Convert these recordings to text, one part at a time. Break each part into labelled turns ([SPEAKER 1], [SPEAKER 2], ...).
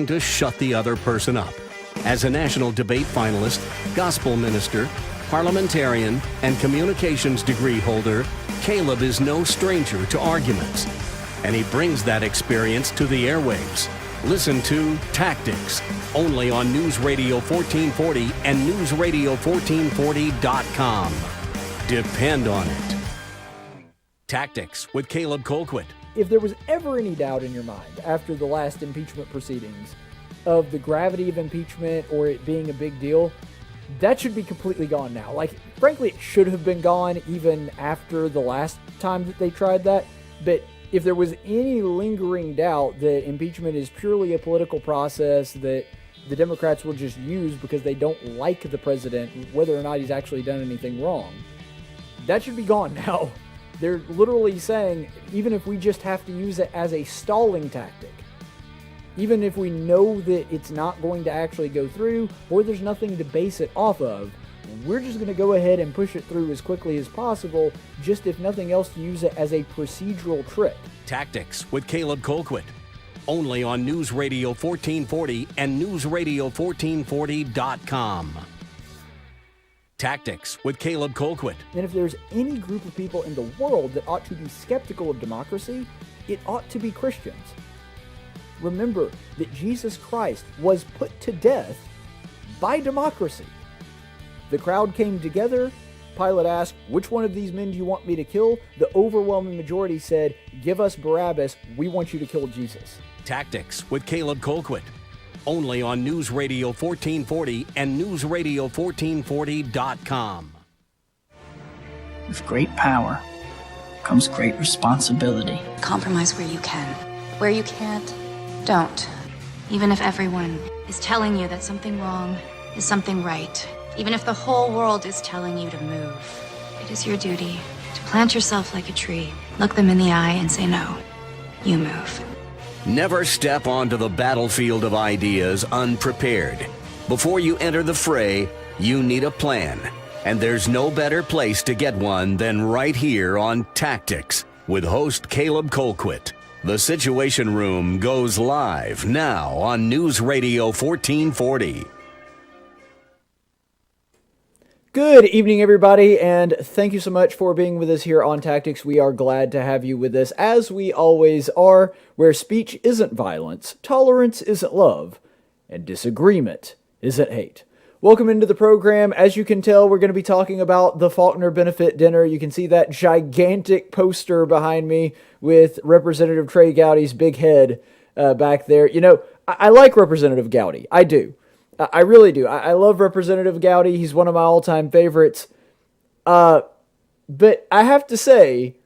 [SPEAKER 1] to shut the other person up. As a national debate finalist, gospel minister, parliamentarian, and communications degree holder, Caleb is no stranger to arguments, and he brings that experience to the airwaves. Listen to Tactics, only on News Radio 1440 and newsradio1440.com. Depend on it. Tactics with Caleb Colquitt.
[SPEAKER 2] If there was ever any doubt in your mind after the last impeachment proceedings of the gravity of impeachment or it being a big deal, that should be completely gone now. Like, frankly, it should have been gone even after the last time that they tried that. But if there was any lingering doubt that impeachment is purely a political process that the Democrats will just use because they don't like the president, whether or not he's actually done anything wrong, that should be gone now. They're literally saying, even if we just have to use it as a stalling tactic, even if we know that it's not going to actually go through, or there's nothing to base it off of, we're just going to go ahead and push it through as quickly as possible, just if nothing else to use it as a procedural trick.
[SPEAKER 1] Tactics with Caleb Colquitt, only on News Radio 1440 and newsradio1440.com. Tactics with Caleb Colquitt.
[SPEAKER 2] And if there's any group of people in the world that ought to be skeptical of democracy, it ought to be Christians. Remember that Jesus Christ was put to death by democracy. The crowd came together. Pilate asked, "Which one of these men do you want me to kill?" The overwhelming majority said, "Give us Barabbas. We want you to kill Jesus."
[SPEAKER 1] Tactics with Caleb Colquitt, only on News Radio 1440 and newsradio1440.com.
[SPEAKER 3] With great power comes great responsibility.
[SPEAKER 4] Compromise where you can. Where you can't, don't. Even if everyone is telling you that something wrong is something right. Even if the whole world is telling you to move. It is your duty to plant yourself like a tree, look them in the eye and say, "No, you move."
[SPEAKER 1] Never step onto the battlefield of ideas unprepared. Before you enter the fray, you need a plan. And there's no better place to get one than right here on Tactics with host Caleb Colquitt. The Situation Room goes live now on News Radio 1440.
[SPEAKER 2] Good evening, everybody, and thank you so much for being with us here on Tactics. We are glad to have you with us, as we always are, where speech isn't violence, tolerance isn't love, and disagreement isn't hate. Welcome into the program. As you can tell, we're going to be talking about the Faulkner Benefit Dinner. You can see that gigantic poster behind me with Representative Trey Gowdy's big head back there. You know, I like Representative Gowdy. I do. I really do. I love Representative Gowdy. He's one of my all-time favorites. But I have to say,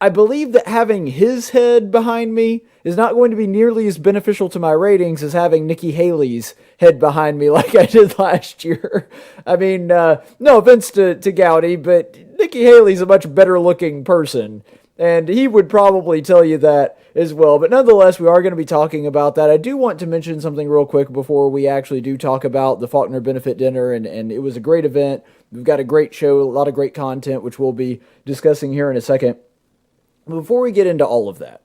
[SPEAKER 2] I believe that having his head behind me is not going to be nearly as beneficial to my ratings as having Nikki Haley's head behind me like I did last year. I mean, no offense to Gowdy, but Nikki Haley's a much better-looking person. And he would probably tell you that as well. But nonetheless, we are going to be talking about that. I do want to mention something real quick before we actually do talk about the Faulkner Benefit Dinner. And it was a great event. We've got a great show, a lot of great content, which we'll be discussing here in a second. Before we get into all of that,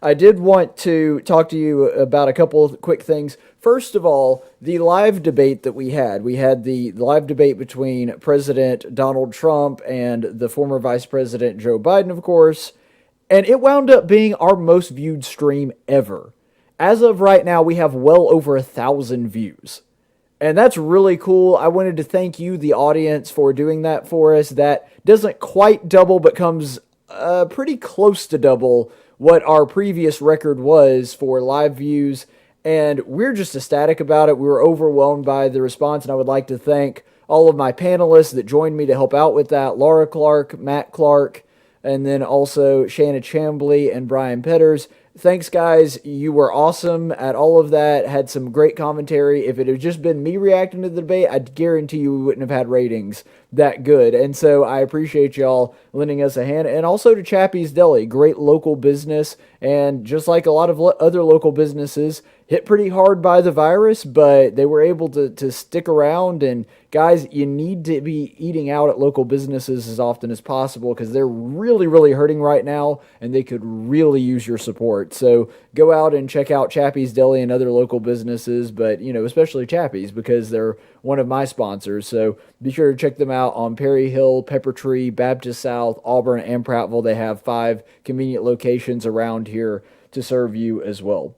[SPEAKER 2] I did want to talk to you about a couple of quick things. First of all, the live debate that we had the live debate between President Donald Trump and the former Vice President Joe Biden, of course, and it wound up being our most viewed stream ever. As of right now, we have well over 1,000 views. And that's really cool. I wanted to thank you, the audience, for doing that for us. That doesn't quite double, but comes pretty close to double what our previous record was for live views, and we're just ecstatic about it. We were overwhelmed by the response, and I would like to thank all of my panelists that joined me to help out with that: Laura Clark, Matt Clark, and then also Shanna Chambly and Brian Petters. Thanks, guys. You were awesome at all of that. Had some great commentary. If it had just been me reacting to the debate, I guarantee you we wouldn't have had ratings that good. And so I appreciate y'all lending us a hand. And also to Chappie's Deli, great local business. And just like a lot of other local businesses, hit pretty hard by the virus, but they were able to stick around. And guys, you need to be eating out at local businesses as often as possible because they're really, really hurting right now, and they could really use your support. support. So go out and check out Chappie's Deli and other local businesses, but, especially Chappie's because they're one of my sponsors. So be sure to check them out on Perry Hill, Pepper Tree, Baptist South, Auburn, and Prattville. They have 5 convenient locations around here to serve you as well.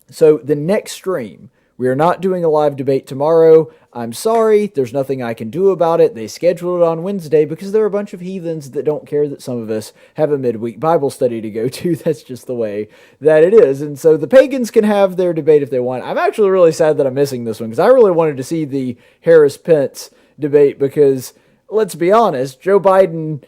[SPEAKER 2] So the next stream, we are not doing a live debate tomorrow. I'm sorry, there's nothing I can do about it. They scheduled it on Wednesday because there are a bunch of heathens that don't care that some of us have a midweek Bible study to go to. That's just the way that it is. And so the pagans can have their debate if they want. I'm actually really sad that I'm missing this one because I really wanted to see the Harris-Pence debate because, let's be honest, Joe Biden,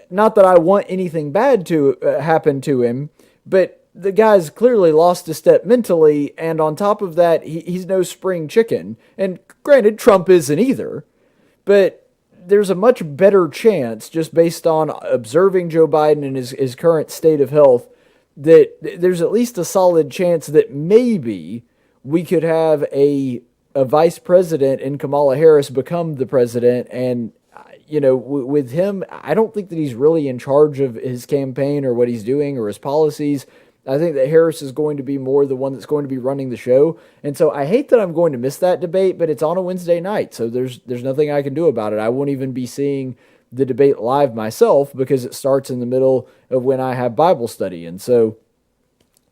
[SPEAKER 2] not that I want anything bad to happen to him, but the guy's clearly lost a step mentally, and on top of that, he's no spring chicken. And granted, Trump isn't either, but there's a much better chance, just based on observing Joe Biden and his current state of health, that there's at least a solid chance that maybe we could have a vice president and Kamala Harris become the president. And with him, I don't think that he's really in charge of his campaign or what he's doing or his policies. I think that Harris is going to be more the one that's going to be running the show. And so I hate that I'm going to miss that debate, but it's on a Wednesday night, so there's nothing I can do about it. I won't even be seeing the debate live myself because it starts in the middle of when I have Bible study. And so,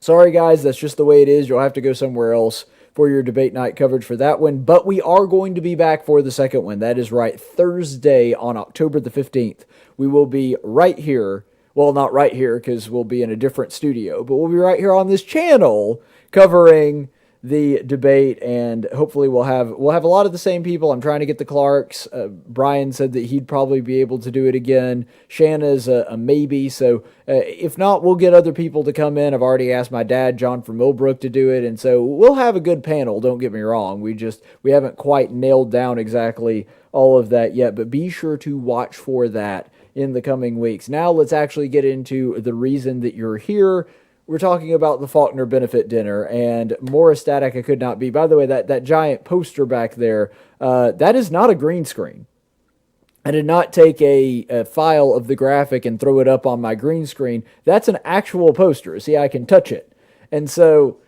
[SPEAKER 2] sorry guys, that's just the way it is. You'll have to go somewhere else for your debate night coverage for that one. But we are going to be back for the second one. That is right, Thursday on October the 15th. We will be right here. Well, not right here because we'll be in a different studio, but we'll be right here on this channel covering the debate, and hopefully we'll have a lot of the same people. I'm trying to get the Clarks. Brian said that he'd probably be able to do it again. Shanna's a maybe, so if not, we'll get other people to come in. I've already asked my dad, John from Millbrook, to do it, and so we'll have a good panel, don't get me wrong. We haven't quite nailed down exactly all of that yet, but be sure to watch for that in the coming weeks. Now let's actually get into the reason that you're here. We're talking about the Faulkner Benefit Dinner, and more ecstatic I could not be. By the way, that giant poster back there, that is not a green screen. I did not take a file of the graphic and throw it up on my green screen. That's an actual poster. See, I can touch it. And so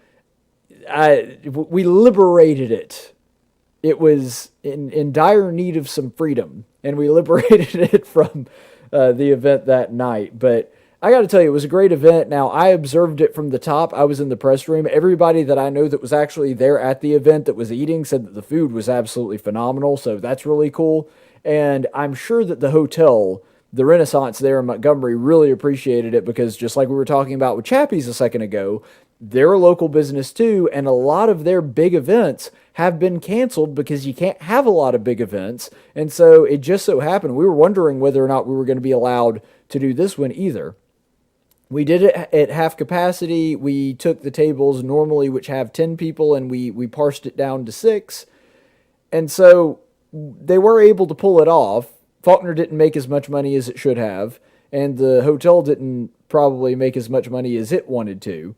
[SPEAKER 2] we liberated it. It was in dire need of some freedom, and we liberated it from the event that night. But I got to tell you, it was a great event. Now, I observed it from the top. I was in the press room. Everybody that I know that was actually there at the event that was eating said that the food was absolutely phenomenal, so that's really cool. And I'm sure that the hotel, the Renaissance there in Montgomery, really appreciated it because just like we were talking about with Chappie's a second ago, they're a local business too, and a lot of their big events have been canceled because you can't have a lot of big events. And so it just so happened, we were wondering whether or not we were going to be allowed to do this one either. We did it at half capacity. We took the tables normally, which have 10 people, and we parsed it down to 6. And so they were able to pull it off. Faulkner didn't make as much money as it should have, and the hotel didn't probably make as much money as it wanted to.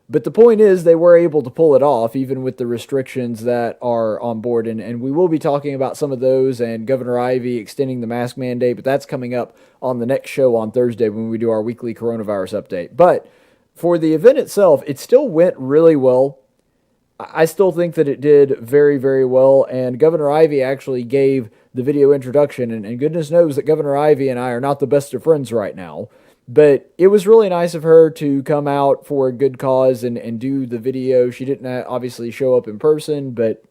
[SPEAKER 2] But the point is, they were able to pull it off, even with the restrictions that are on board. And we will be talking about some of those and Governor Ivey extending the mask mandate, but that's coming up on the next show on Thursday when we do our weekly coronavirus update. But for the event itself, it still went really well. I still think that it did very, very well. And Governor Ivey actually gave the video introduction. And goodness knows that Governor Ivey and I are not the best of friends right now. But it was really nice of her to come out for a good cause and do the video. She didn't obviously show up in person, but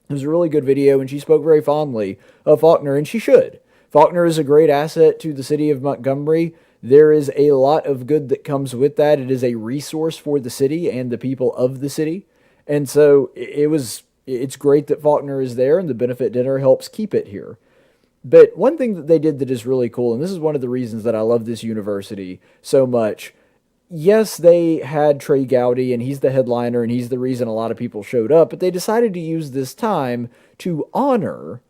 [SPEAKER 2] it was a really good video, and she spoke very fondly of Faulkner, and she should. Faulkner is a great asset to the city of Montgomery. There is a lot of good that comes with that. It is a resource for the city and the people of the city. And so it's great that Faulkner is there, and the benefit dinner helps keep it here. But one thing that they did that is really cool, and this is one of the reasons that I love this university so much. Yes, they had Trey Gowdy, and he's the headliner, and he's the reason a lot of people showed up, but they decided to use this time to honor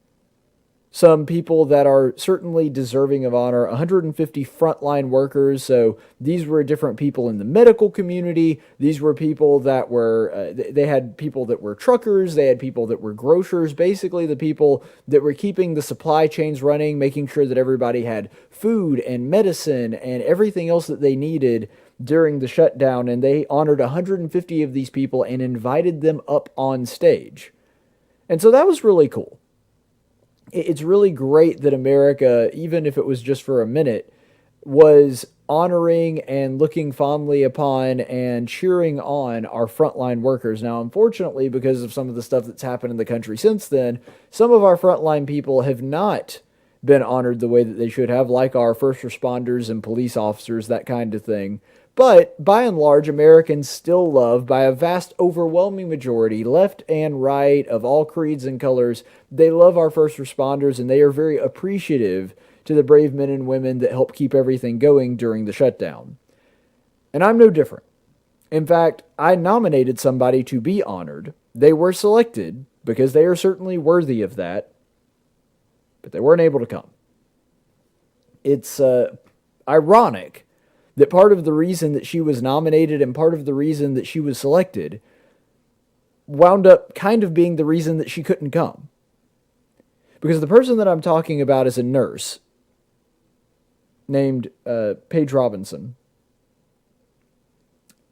[SPEAKER 2] some people that are certainly deserving of honor, 150 frontline workers. So these were different people in the medical community. These were people that were, they had people that were truckers. They had people that were grocers, basically the people that were keeping the supply chains running, making sure that everybody had food and medicine and everything else that they needed during the shutdown, and they honored 150 of these people and invited them up on stage. And so that was really cool. It's really great that America, even if it was just for a minute, was honoring and looking fondly upon and cheering on our frontline workers. Now, unfortunately, because of some of the stuff that's happened in the country since then, some of our frontline people have not been honored the way that they should have, like our first responders and police officers, that kind of thing. But by and large, Americans still love, by a vast, overwhelming majority, left and right, of all creeds and colors, they love our first responders, and they are very appreciative to the brave men and women that help keep everything going during the shutdown. And I'm no different. In fact, I nominated somebody to be honored. They were selected because they are certainly worthy of that, but they weren't able to come. It's ironic that part of the reason that she was nominated and part of the reason that she was selected wound up kind of being the reason that she couldn't come. Because the person that I'm talking about is a nurse named Paige Robinson.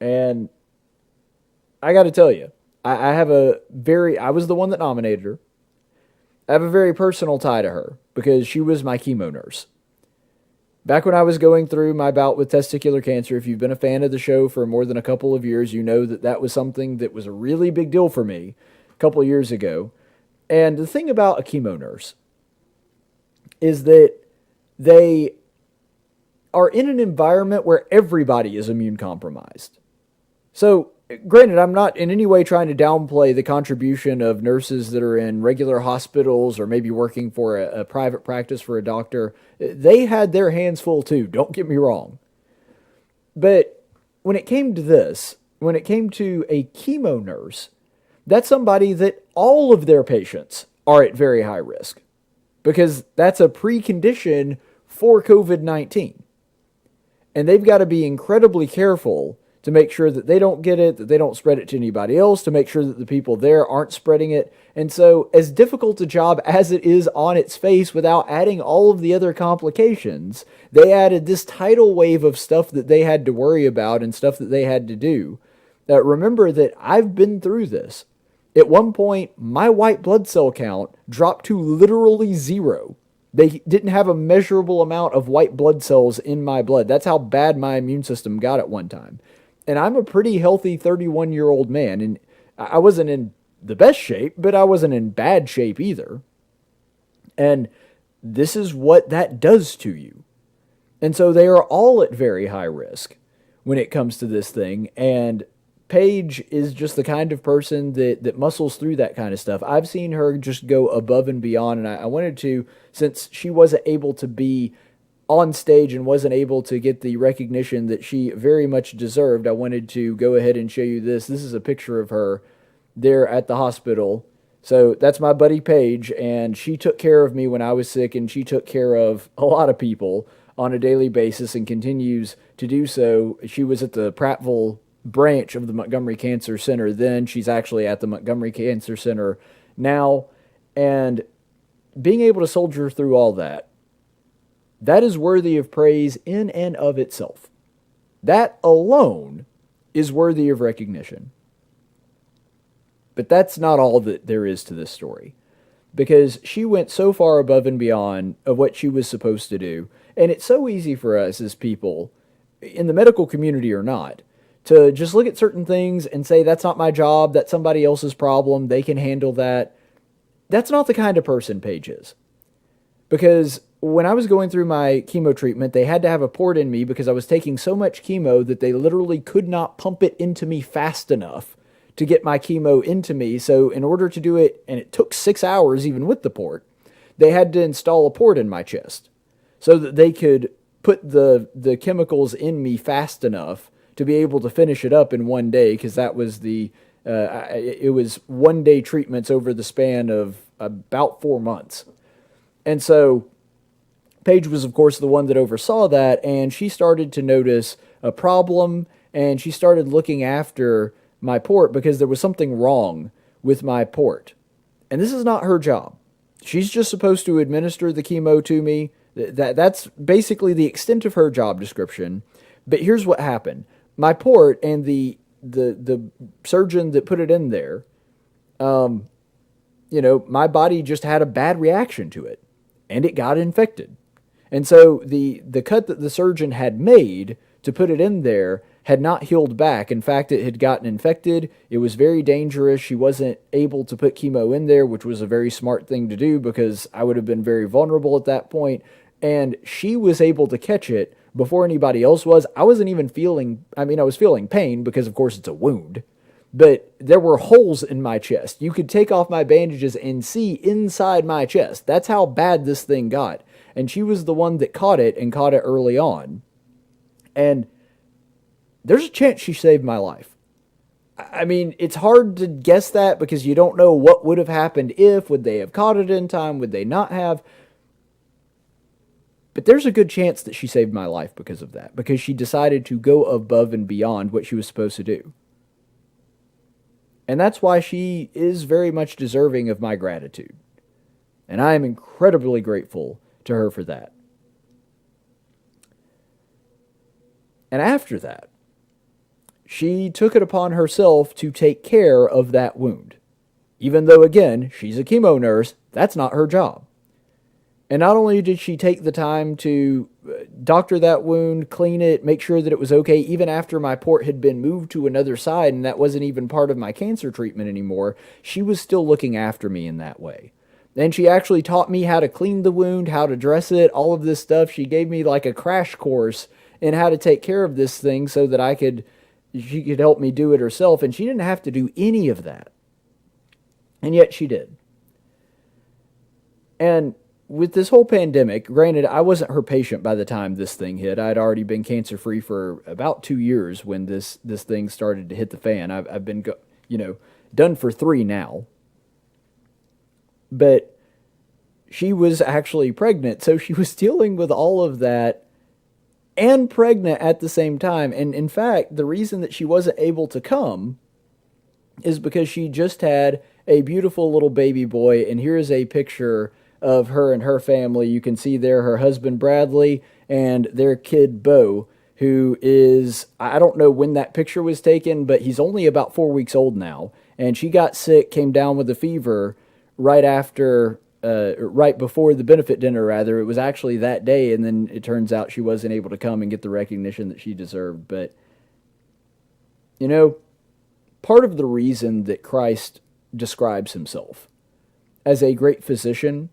[SPEAKER 2] And I got to tell you, I was the one that nominated her. I have a very personal tie to her because she was my chemo nurse. Back when I was going through my bout with testicular cancer, if you've been a fan of the show for more than a couple of years, you know that that was something that was a really big deal for me a couple of years ago. And the thing about a chemo nurse is that they are in an environment where everybody is immune compromised. So, granted, I'm not in any way trying to downplay the contribution of nurses that are in regular hospitals or maybe working for a private practice for a doctor. They had their hands full too, don't get me wrong. But when it came to this, when it came to a chemo nurse, that's somebody that all of their patients are at very high risk because that's a precondition for COVID-19. And they've got to be incredibly careful to make sure that they don't get it, that they don't spread it to anybody else, to make sure that the people there aren't spreading it. And so, as difficult a job as it is on its face without adding all of the other complications, they added this tidal wave of stuff that they had to worry about and stuff that they had to do. Remember that I've been through this. At one point, my white blood cell count dropped to literally 0. They didn't have a measurable amount of white blood cells in my blood. That's how bad my immune system got at one time. And I'm a pretty healthy 31-year-old man, and I wasn't in the best shape, but I wasn't in bad shape either. And this is what that does to you. And so they are all at very high risk when it comes to this thing, and Paige is just the kind of person that muscles through that kind of stuff. I've seen her just go above and beyond, and I wanted to, since she wasn't able to be on stage and wasn't able to get the recognition that she very much deserved, I wanted to go ahead and show you this. This is a picture of her there at the hospital. So that's my buddy Paige, and she took care of me when I was sick, and she took care of a lot of people on a daily basis and continues to do so. She was at the Prattville branch of the Montgomery Cancer Center then. She's actually at the Montgomery Cancer Center now. And being able to soldier through all that, that is worthy of praise in and of itself. That alone is worthy of recognition. But that's not all that there is to this story, because she went so far above and beyond of what she was supposed to do. And it's so easy for us as people, in the medical community or not, to just look at certain things and say, that's not my job, that's somebody else's problem, they can handle that. That's not the kind of person Paige is. Because when I was going through my chemo treatment, they had to have a port in me because I was taking so much chemo that they literally could not pump it into me fast enough to get my chemo into me. So in order to do it, and it took 6 hours even with the port, they had to install a port in my chest so that they could put the chemicals in me fast enough to be able to finish it up in one day, because that was it was 1 day treatments over the span of about 4 months. And so Paige was, of course, the one that oversaw that, and she started to notice a problem, and she started looking after my port because there was something wrong with my port. And this is not her job. She's just supposed to administer the chemo to me. That's basically the extent of her job description. But here's what happened. my port and the surgeon that put it in there, my body just had a bad reaction to it, and it got infected. And so the cut that the surgeon had made to put it in there had not healed back. In fact, it had gotten infected. It was very dangerous. She wasn't able to put chemo in there, which was a very smart thing to do because I would have been very vulnerable at that point. And she was able to catch it before anybody else was. I wasn't even I was feeling pain because, of course, it's a wound. But there were holes in my chest. You could take off my bandages and see inside my chest. That's how bad this thing got. And she was the one that caught it and caught it early on. And there's a chance she saved my life. I mean, it's hard to guess that because you don't know what would have happened if. Would they have caught it in time? Would they not have? But there's a good chance that she saved my life because of that. Because she decided to go above and beyond what she was supposed to do. And that's why she is very much deserving of my gratitude. And I am incredibly grateful to her for that. And after that, she took it upon herself to take care of that wound. Even though, again, she's a chemo nurse, that's not her job. And not only did she take the time to doctor that wound, clean it, make sure that it was okay, even after my port had been moved to another side and that wasn't even part of my cancer treatment anymore, she was still looking after me in that way. And she actually taught me how to clean the wound, how to dress it, all of this stuff. She gave me like a crash course in how to take care of this thing so that she could help me do it herself. And she didn't have to do any of that. And yet she did. And with this whole pandemic, granted, I wasn't her patient by the time this thing hit. I'd already been cancer-free for about 2 years when this thing started to hit the fan. I've been, done for 3 now. But she was actually pregnant, so she was dealing with all of that and pregnant at the same time. And in fact, the reason that she wasn't able to come is because she just had a beautiful little baby boy. And here is a picture of her and her family. You can see there her husband Bradley and their kid Bo, who is, I don't know when that picture was taken, but he's only about 4 weeks old now. And she got sick, came down with a fever right before the benefit dinner, rather. It was actually that day, and then it turns out she wasn't able to come and get the recognition that she deserved. But, part of the reason that Christ describes himself as a great physician,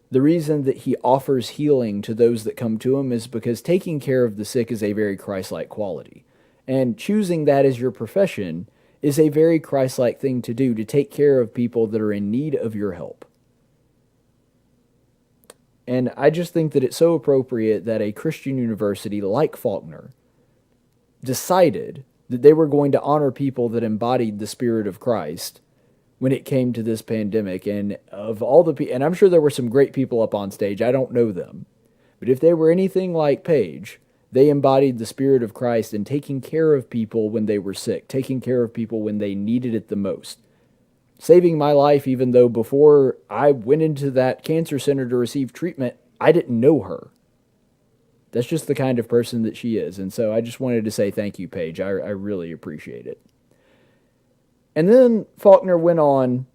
[SPEAKER 2] the reason that he offers healing to those that come to him, is because taking care of the sick is a very Christ-like quality. And choosing that as your profession is a very Christ-like thing to do, to take care of people that are in need of your help. And I just think that it's so appropriate that a Christian university like Faulkner decided that they were going to honor people that embodied the Spirit of Christ when it came to this pandemic. And of all the people, and I'm sure there were some great people up on stage, I don't know them, but if they were anything like Paige, they embodied the Spirit of Christ in taking care of people when they were sick, taking care of people when they needed it the most. Saving my life, even though before I went into that cancer center to receive treatment, I didn't know her. That's just the kind of person that she is. And so I just wanted to say thank you, Paige. I really appreciate it. And then Faulkner went on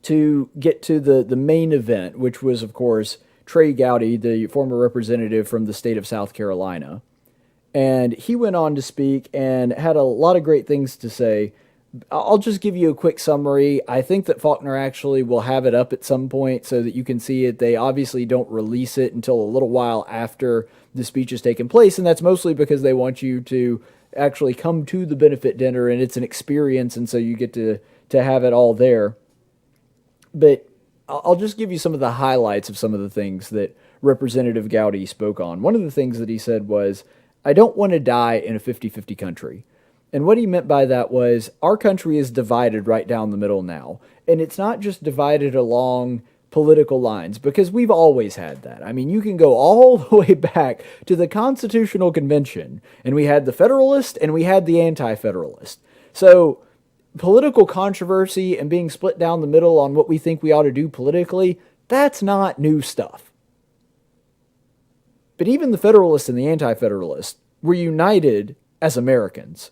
[SPEAKER 2] to get to the main event, which was, of course, Trey Gowdy, the former representative from the state of South Carolina. And he went on to speak and had a lot of great things to say. I'll just give you a quick summary. I think that Faulkner actually will have it up at some point so that you can see it. They obviously don't release it until a little while after the speech has taken place, and that's mostly because they want you to actually come to the benefit dinner, and it's an experience, and so you get to have it all there. But I'll just give you some of the highlights of some of the things that Representative Gowdy spoke on. One of the things that he said was, I don't want to die in a 50-50 country. And what he meant by that was, our country is divided right down the middle now. And it's not just divided along political lines, because we've always had that. I mean, you can go all the way back to the Constitutional Convention, and we had the Federalist and we had the Anti-Federalist. So political controversy and being split down the middle on what we think we ought to do politically, that's not new stuff. But even the Federalists and the Anti-Federalists were united as Americans.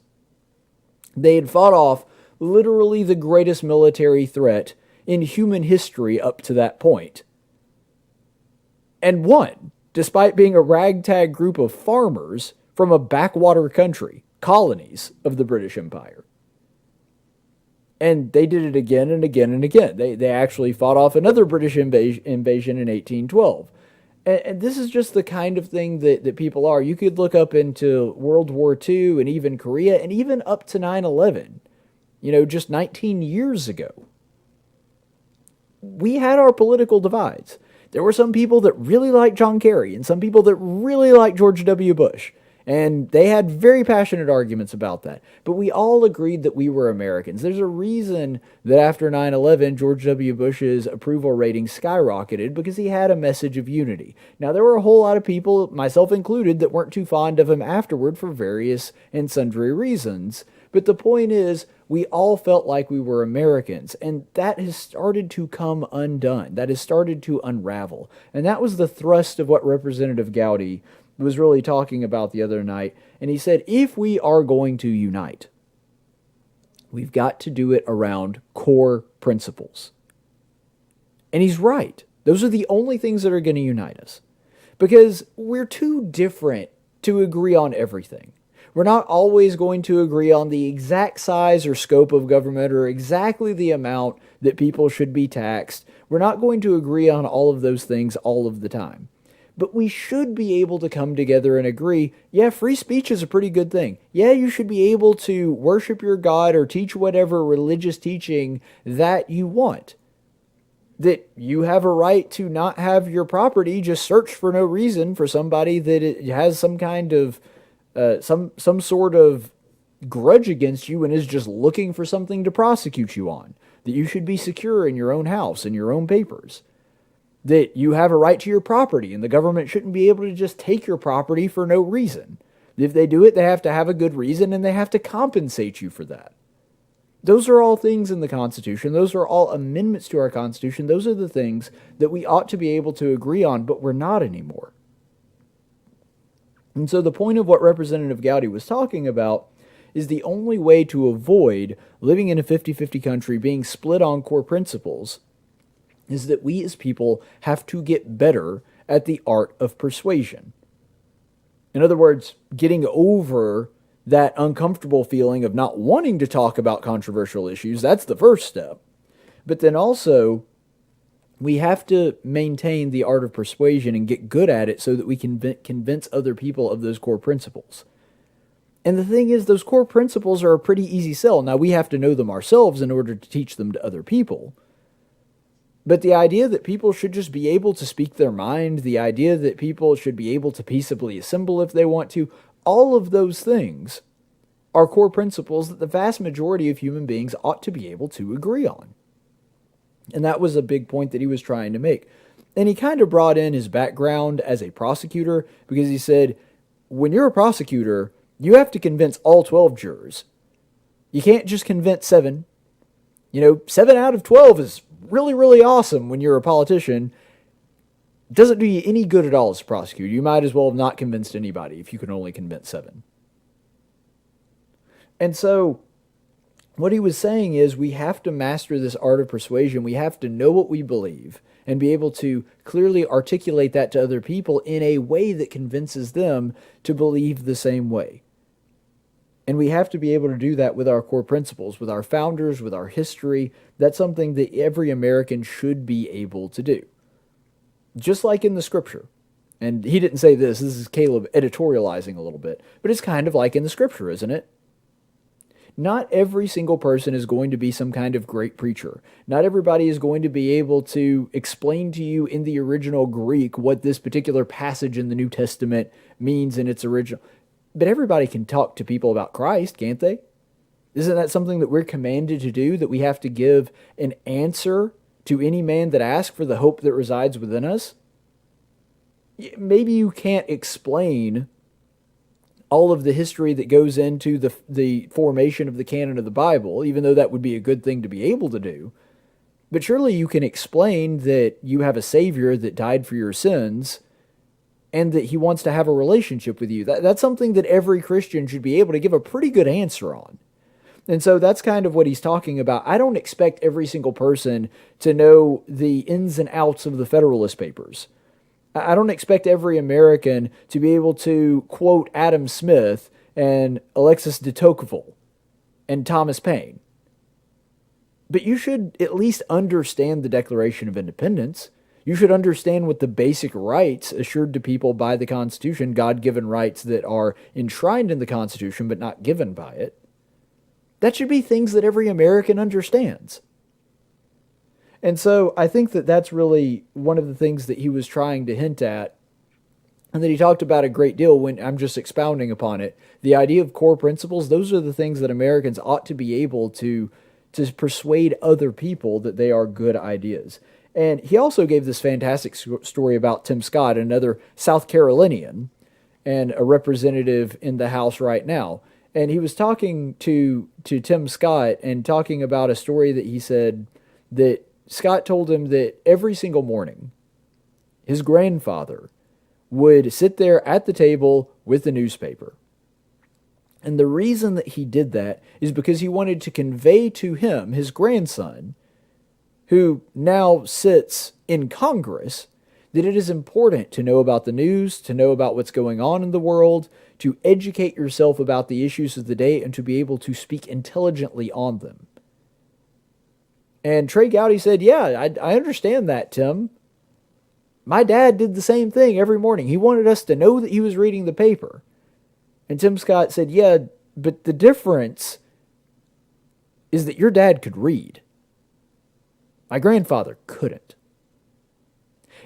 [SPEAKER 2] They had fought off literally the greatest military threat in human history up to that point, and won, despite being a ragtag group of farmers from a backwater country, colonies of the British Empire. And they did it again and again and again. They actually fought off another British invasion in 1812. And this is just the kind of thing that people are. You could look up into World War II and even Korea and even up to 9/11, just 19 years ago. We had our political divides. There were some people that really liked John Kerry and some people that really liked George W. Bush. And they had very passionate arguments about that. But we all agreed that we were Americans. There's a reason that after 9/11, George W. Bush's approval rating skyrocketed, because he had a message of unity. Now, there were a whole lot of people, myself included, that weren't too fond of him afterward for various and sundry reasons. But the point is, we all felt like we were Americans, and that has started to come undone. That has started to unravel. And that was the thrust of what Representative Gowdy was really talking about the other night. And he said, if we are going to unite, we've got to do it around core principles. And he's right. Those are the only things that are going to unite us, because we're too different to agree on everything. We're not always going to agree on the exact size or scope of government or exactly the amount that people should be taxed. We're not going to agree on all of those things all of the time. But we should be able to come together and agree, yeah, free speech is a pretty good thing. Yeah, you should be able to worship your God or teach whatever religious teaching that you want. That you have a right to not have your property just searched for no reason for somebody that it has some kind of, some sort of grudge against you and is just looking for something to prosecute you on. That you should be secure in your own house and your own papers. That you have a right to your property, and the government shouldn't be able to just take your property for no reason. If they do it, they have to have a good reason, and they have to compensate you for that. Those are all things in the Constitution. Those are all amendments to our Constitution. Those are the things that we ought to be able to agree on, but we're not anymore. And so the point of what Representative Gowdy was talking about is the only way to avoid living in a 50-50 country being split on core principles is that we as people have to get better at the art of persuasion. In other words, getting over that uncomfortable feeling of not wanting to talk about controversial issues. That's the first step. But then also, we have to maintain the art of persuasion and get good at it so that we can convince other people of those core principles. And the thing is, those core principles are a pretty easy sell. Now, we have to know them ourselves in order to teach them to other people. But the idea that people should just be able to speak their mind, the idea that people should be able to peaceably assemble if they want to, all of those things are core principles that the vast majority of human beings ought to be able to agree on. And that was a big point that he was trying to make. And he kind of brought in his background as a prosecutor, because he said, when you're a prosecutor, you have to convince all 12 jurors. You can't just convince 7. 7 out of 12 is really, really awesome when you're a politician. It doesn't do you any good at all as a prosecutor. You might as well have not convinced anybody if you can only convince 7. And so what he was saying is we have to master this art of persuasion. We have to know what we believe and be able to clearly articulate that to other people in a way that convinces them to believe the same way. And we have to be able to do that with our core principles, with our founders, with our history. That's something that every American should be able to do. Just like in the scripture. And he didn't say this is Caleb editorializing a little bit, but it's kind of like in the scripture, isn't it? Not every single person is going to be some kind of great preacher. Not everybody is going to be able to explain to you in the original Greek what this particular passage in the New Testament means in its original. But everybody can talk to people about Christ, can't they? Isn't that something that we're commanded to do, that we have to give an answer to any man that asks for the hope that resides within us? Maybe you can't explain all of the history that goes into the formation of the canon of the Bible, even though that would be a good thing to be able to do. But surely you can explain that you have a Savior that died for your sins, and that he wants to have a relationship with you. That's something that every Christian should be able to give a pretty good answer on. And so that's kind of what he's talking about. I don't expect every single person to know the ins and outs of the Federalist Papers. I don't expect every American to be able to quote Adam Smith and Alexis de Tocqueville and Thomas Paine. But you should at least understand the Declaration of Independence. You should understand what the basic rights assured to people by the Constitution, God-given rights that are enshrined in the Constitution but not given by it. That should be things that every American understands. And so I think that that's really one of the things that he was trying to hint at, and that he talked about a great deal when I'm just expounding upon it. The idea of core principles, those are the things that Americans ought to be able to persuade other people that they are good ideas. And he also gave this fantastic story about Tim Scott, another South Carolinian and a representative in the House right now. And he was talking to Tim Scott and talking about a story that he said that Scott told him that every single morning, his grandfather would sit there at the table with the newspaper. And the reason that he did that is because he wanted to convey to him, his grandson, who now sits in Congress, that it is important to know about the news, to know about what's going on in the world, to educate yourself about the issues of the day, and to be able to speak intelligently on them. And Trey Gowdy said, yeah, I understand that, Tim. My dad did the same thing every morning. He wanted us to know that he was reading the paper. And Tim Scott said, yeah, but the difference is that your dad could read. My grandfather couldn't.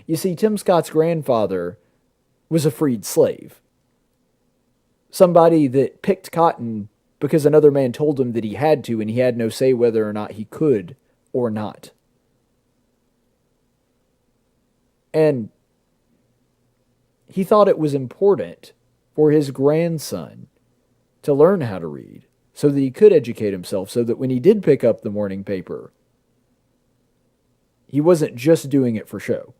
[SPEAKER 2] You see, Tim Scott's grandfather was a freed slave. Somebody that picked cotton because another man told him that he had to, and he had no say whether or not he could or not. And he thought it was important for his grandson to learn how to read so that he could educate himself, so that when he did pick up the morning paper, he wasn't just doing it for show.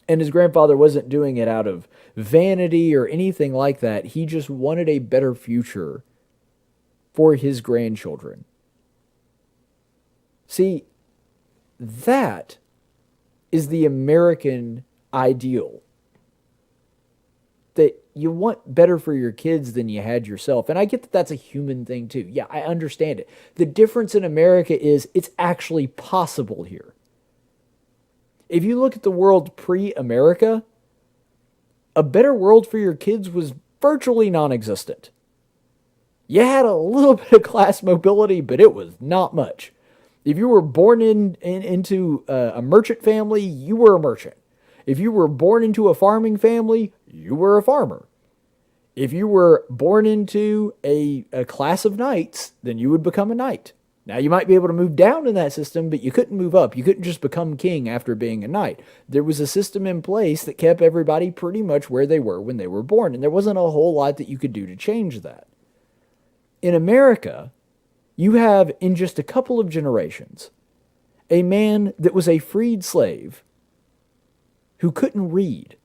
[SPEAKER 2] And his grandfather wasn't doing it out of vanity or anything like that. He just wanted a better future for his grandchildren. See, that is the American ideal. That you want better for your kids than you had yourself. And I get that that's a human thing too. Yeah, I understand it. The difference in America is it's actually possible here. If you look at the world pre-America, a better world for your kids was virtually non-existent. You had a little bit of class mobility, but it was not much. If you were born into a merchant family, you were a merchant. If you were born into a farming family, you were a farmer. If you were born into a class of knights, then you would become a knight. Now, you might be able to move down in that system, but you couldn't move up. You couldn't just become king after being a knight. There was a system in place that kept everybody pretty much where they were when they were born, and there wasn't a whole lot that you could do to change that. In America, you have, in just a couple of generations, a man that was a freed slave who couldn't read,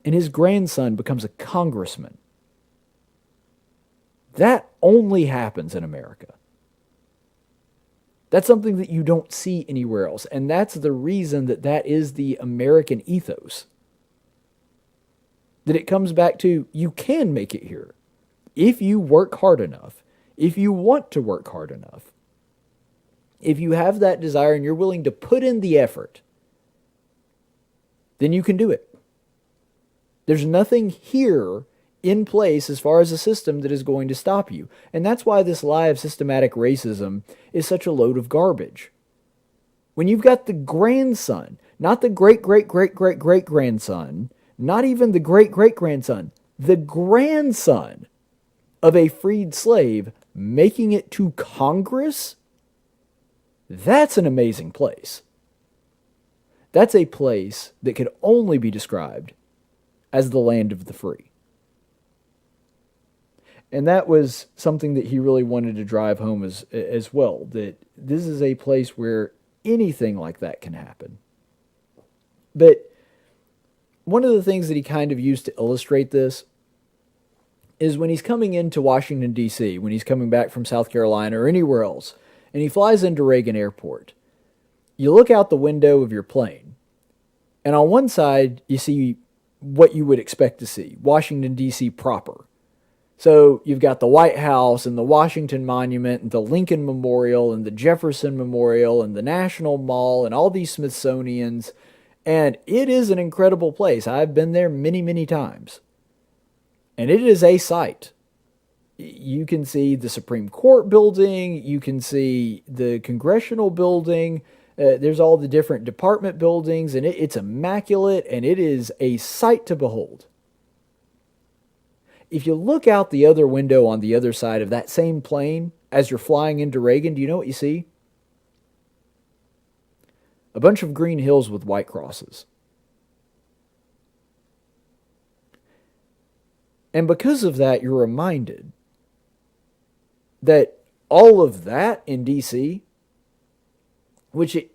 [SPEAKER 2] and his grandson becomes a congressman. That only happens in America. That's something that you don't see anywhere else, and that's the reason that that is the American ethos. That it comes back to, you can make it here. If you work hard enough, if you want to work hard enough, if you have that desire and you're willing to put in the effort, then you can do it. There's nothing here in place as far as a system that is going to stop you. And that's why this lie of systematic racism is such a load of garbage. When you've got the grandson, not the great-great-great-great-great-grandson, not even the great-great-grandson, the grandson of a freed slave making it to Congress, that's an amazing place. That's a place that could only be described as the land of the free. And that was something that he really wanted to drive home as well, that this is a place where anything like that can happen. But one of the things that he kind of used to illustrate this is when he's coming into Washington, D.C., when he's coming back from South Carolina or anywhere else, and he flies into Reagan Airport, you look out the window of your plane, and on one side, you see what you would expect to see, Washington, D.C. proper. So you've got the White House and the Washington Monument and the Lincoln Memorial and the Jefferson Memorial and the National Mall and all these Smithsonians, and it is an incredible place. I've been there many, many times. And it is a sight. You can see the Supreme Court building. You can see the Congressional building. There's all the different department buildings, and it's immaculate, and it is a sight to behold. If you look out the other window on the other side of that same plane as you're flying into Reagan, do you know what you see? A bunch of green hills with white crosses. And because of that, you're reminded that all of that in D.C., which it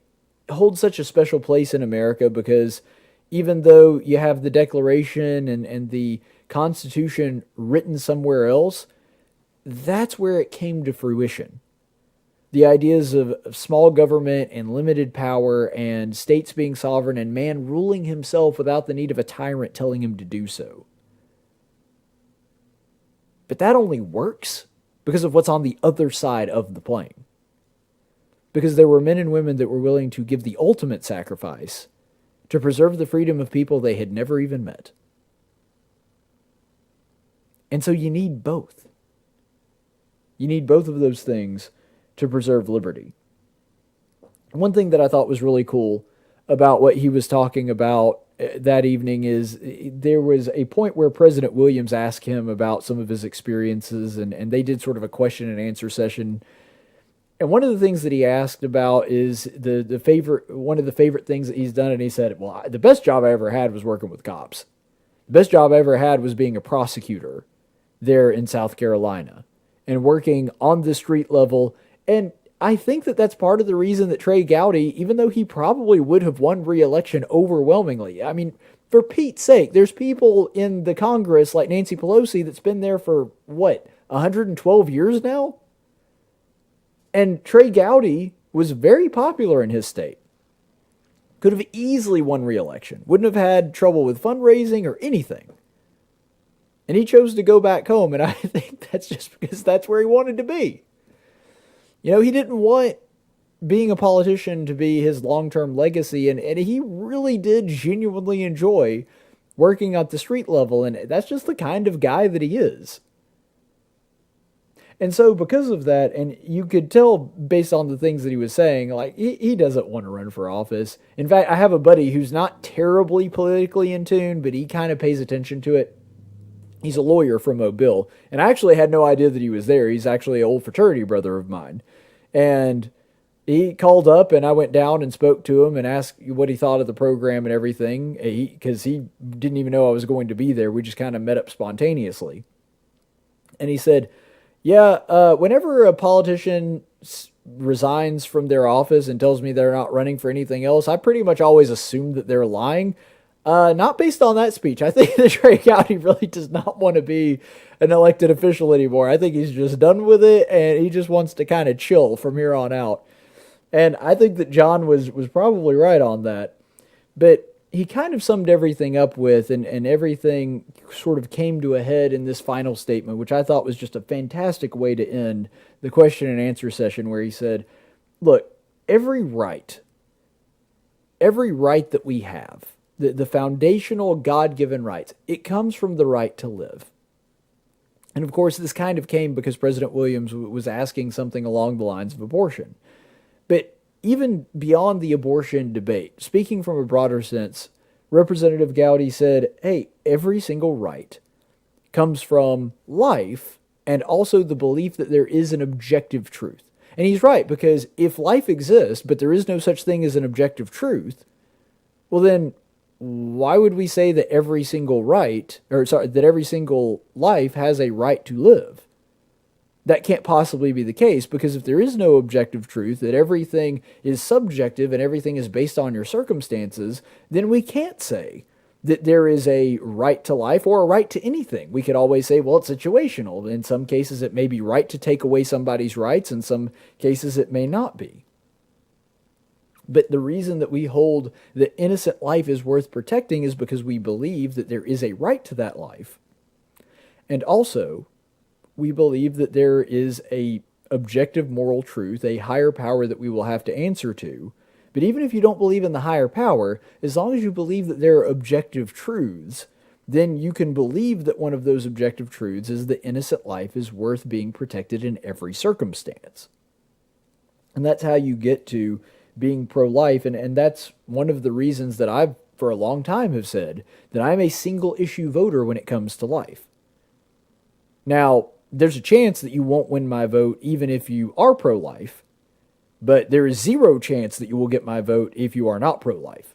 [SPEAKER 2] holds such a special place in America because even though you have the Declaration and the Constitution written somewhere else, that's where it came to fruition. The ideas of small government and limited power and states being sovereign and man ruling himself without the need of a tyrant telling him to do so. But that only works because of what's on the other side of the plane. Because there were men and women that were willing to give the ultimate sacrifice to preserve the freedom of people they had never even met. And so you need both. You need both of those things to preserve liberty. One thing that I thought was really cool about what he was talking about that evening is there was a point where President Williams asked him about some of his experiences, and they did sort of a question and answer session. And one of the things that he asked about is one of the favorite things that he's done, and he said, well, the best job I ever had was working with cops. The best job I ever had was being a prosecutor there in South Carolina and working on the street level. And I think that that's part of the reason that Trey Gowdy, even though he probably would have won re-election overwhelmingly, I mean, for Pete's sake, there's people in the Congress like Nancy Pelosi that's been there for, 112 years now? And Trey Gowdy was very popular in his state. Could have easily won re-election. Wouldn't have had trouble with fundraising or anything. And he chose to go back home, and I think that's just because that's where he wanted to be. You know, he didn't want being a politician to be his long-term legacy, and he really did genuinely enjoy working at the street level, and that's just the kind of guy that he is. And so because of that, and you could tell based on the things that he was saying, like, he doesn't want to run for office. In fact, I have a buddy who's not terribly politically in tune, but he kind of pays attention to it. He's a lawyer from Mobile, and I actually had no idea that he was there. He's actually an old fraternity brother of mine. And he called up, and I went down and spoke to him and asked what he thought of the program and everything, because he didn't even know I was going to be there. We just kind of met up spontaneously. And he said, yeah, whenever a politician resigns from their office and tells me they're not running for anything else, I pretty much always assume that they're lying. Not based on that speech. I think that Trey Gowdy really does not want to be an elected official anymore. I think he's just done with it, and he just wants to kind of chill from here on out. And I think that John was probably right on that. But he kind of summed everything up with, and everything sort of came to a head in this final statement, which I thought was just a fantastic way to end the question and answer session, where he said, look, every right that we have, the foundational God-given rights, it comes from the right to live. And of course, this kind of came because President Williams was asking something along the lines of abortion. But even beyond the abortion debate, speaking from a broader sense, Representative Gowdy said, hey, every single right comes from life and also the belief that there is an objective truth. And he's right, because if life exists, but there is no such thing as an objective truth, well then, why would we say that every single that every single life has a right to live? That can't possibly be the case, because if there is no objective truth, that everything is subjective and everything is based on your circumstances, then we can't say that there is a right to life or a right to anything. We could always say, well, it's situational. In some cases, it may be right to take away somebody's rights. In some cases, it may not be. But the reason that we hold that innocent life is worth protecting is because we believe that there is a right to that life. And also, we believe that there is a objective moral truth, a higher power that we will have to answer to. But even if you don't believe in the higher power, as long as you believe that there are objective truths, then you can believe that one of those objective truths is that innocent life is worth being protected in every circumstance. And that's how you get to being pro-life, and that's one of the reasons that I've, for a long time, have said that I'm a single-issue voter when it comes to life. Now, there's a chance that you won't win my vote even if you are pro-life, but there is zero chance that you will get my vote if you are not pro-life.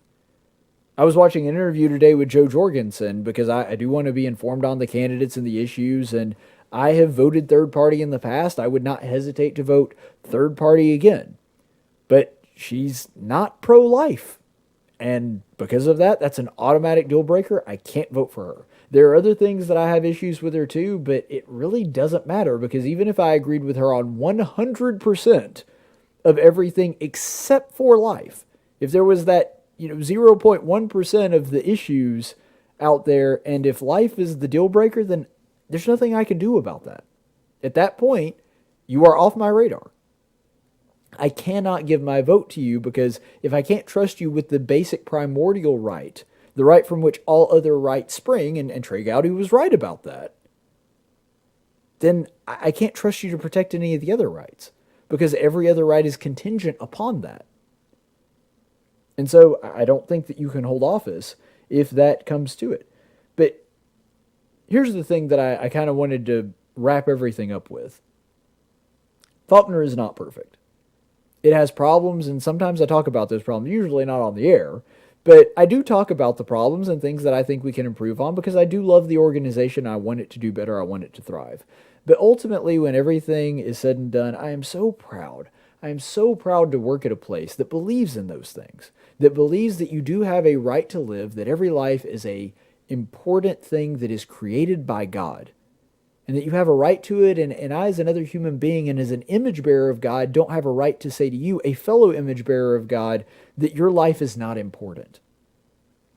[SPEAKER 2] I was watching an interview today with Joe Jorgensen because I do want to be informed on the candidates and the issues, and I have voted third party in the past. I would not hesitate to vote third party again. But she's not pro-life. And because of that, that's an automatic deal breaker. I can't vote for her. There are other things that I have issues with her too, but it really doesn't matter because even if I agreed with her on 100% of everything except for life, if there was that 0.1% of the issues out there, and if life is the deal breaker, then there's nothing I can do about that. At that point, you are off my radar. I cannot give my vote to you because if I can't trust you with the basic primordial right, the right from which all other rights spring, and Trey Gowdy was right about that, then I can't trust you to protect any of the other rights because every other right is contingent upon that. And so I don't think that you can hold office if that comes to it. But here's the thing that I kind of wanted to wrap everything up with. Faulkner is not perfect. It has problems, and sometimes I talk about those problems, usually not on the air, but I do talk about the problems and things that I think we can improve on because I do love the organization. I want it to do better. I want it to thrive. But ultimately, when everything is said and done, I am so proud. I am so proud to work at a place that believes in those things, that believes that you do have a right to live, that every life is a important thing that is created by God, and that you have a right to it, and I as another human being and as an image bearer of God don't have a right to say to you, a fellow image bearer of God, that your life is not important,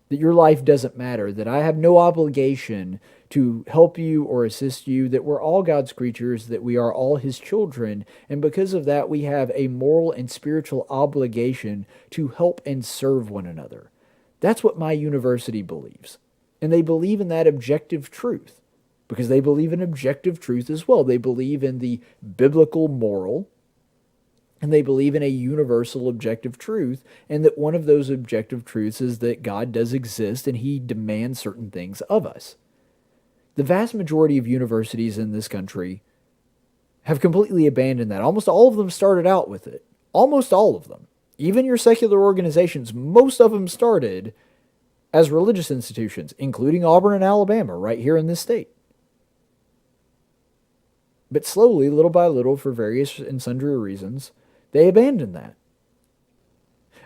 [SPEAKER 2] that your life doesn't matter, that I have no obligation to help you or assist you, that we're all God's creatures, that we are all His children, and because of that we have a moral and spiritual obligation to help and serve one another. That's what my university believes. And they believe in that objective truth, because they believe in objective truth as well. They believe in the biblical moral, and they believe in a universal objective truth, and that one of those objective truths is that God does exist and He demands certain things of us. The vast majority of universities in this country have completely abandoned that. Almost all of them started out with it. Almost all of them. Even your secular organizations, most of them started as religious institutions, including Auburn and Alabama, right here in this state. But slowly, little by little, for various and sundry reasons, they abandoned that.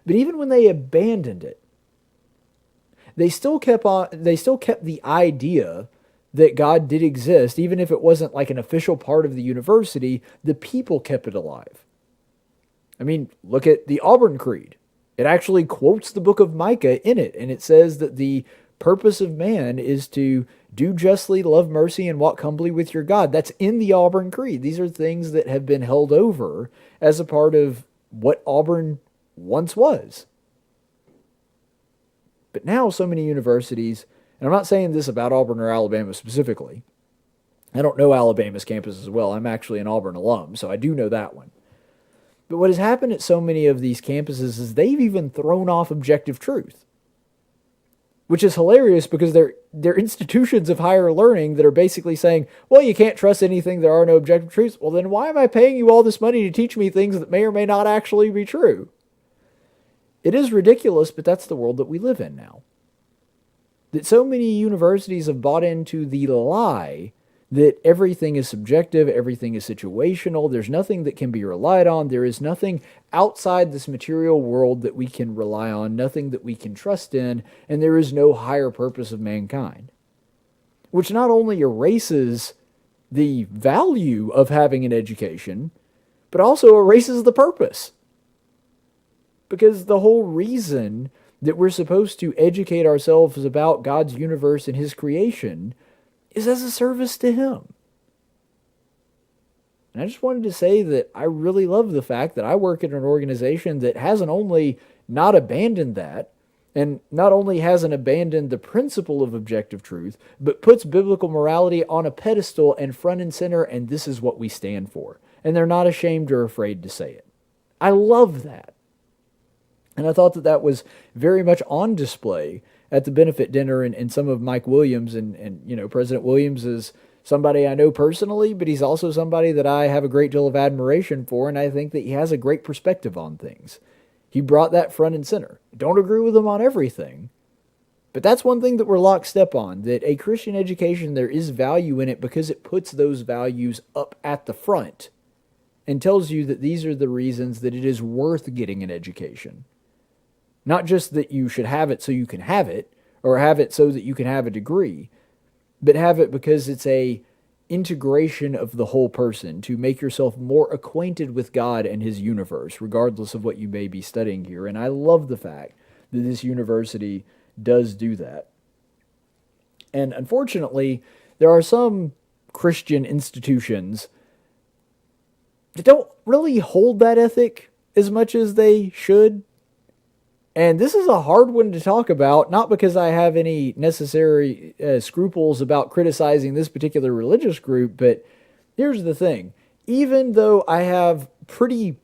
[SPEAKER 2] But even when they abandoned it, they still kept the idea that God did exist, even if it wasn't like an official part of the university. The people kept it alive. I mean, look at the Auburn Creed. It actually quotes the book of Micah in it, and it says that the purpose of man is to do justly, love mercy, and walk humbly with your God. That's in the Auburn Creed. These are things that have been held over as a part of what Auburn once was. But now so many universities, and I'm not saying this about Auburn or Alabama specifically. I don't know Alabama's campus as well. I'm actually an Auburn alum, so I do know that one. But what has happened at so many of these campuses is they've even thrown off objective truth, which is hilarious because they're institutions of higher learning that are basically saying, well, you can't trust anything, there are no objective truths. Well, then why am I paying you all this money to teach me things that may or may not actually be true? It is ridiculous, but that's the world that we live in now. That so many universities have bought into the lie that everything is subjective, everything is situational, there's nothing that can be relied on, there is nothing outside this material world that we can rely on, nothing that we can trust in, and there is no higher purpose of mankind. Which not only erases the value of having an education, but also erases the purpose. Because the whole reason that we're supposed to educate ourselves about God's universe and His creation is as a service to Him. And I just wanted to say that I really love the fact that I work in an organization that hasn't only not abandoned that, and not only hasn't abandoned the principle of objective truth, but puts biblical morality on a pedestal and front and center, and this is what we stand for. And they're not ashamed or afraid to say it. I love that. And I thought that that was very much on display at the benefit dinner and some of Mike Williams. And you know, President Williams is somebody I know personally, but he's also somebody that I have a great deal of admiration for, and I think that he has a great perspective on things. He brought that front and center. Don't agree with him on everything, but that's one thing that we're lockstep on, that a Christian education, there is value in it because it puts those values up at the front and tells you that these are the reasons that it is worth getting an education. Not just that you should have it so you can have it, or have it so that you can have a degree, but have it because it's a integration of the whole person to make yourself more acquainted with God and His universe, regardless of what you may be studying here. And I love the fact that this university does do that. And unfortunately, there are some Christian institutions that don't really hold that ethic as much as they should. And this is a hard one to talk about, not because I have any necessary scruples about criticizing this particular religious group, but here's the thing. Even though I have pretty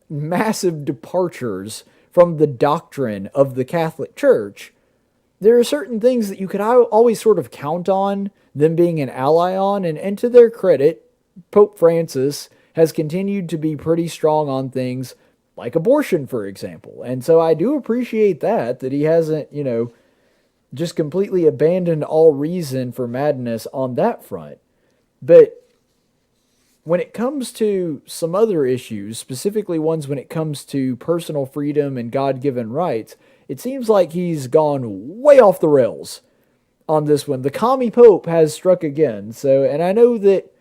[SPEAKER 2] massive departures from the doctrine of the Catholic Church, there are certain things that you could always sort of count on them being an ally on, and to their credit, Pope Francis has continued to be pretty strong on things like abortion, for example. And so I do appreciate that he hasn't, just completely abandoned all reason for madness on that front. But when it comes to some other issues, specifically ones when it comes to personal freedom and God-given rights, it seems like he's gone way off the rails on this one. The commie pope has struck again. And I know that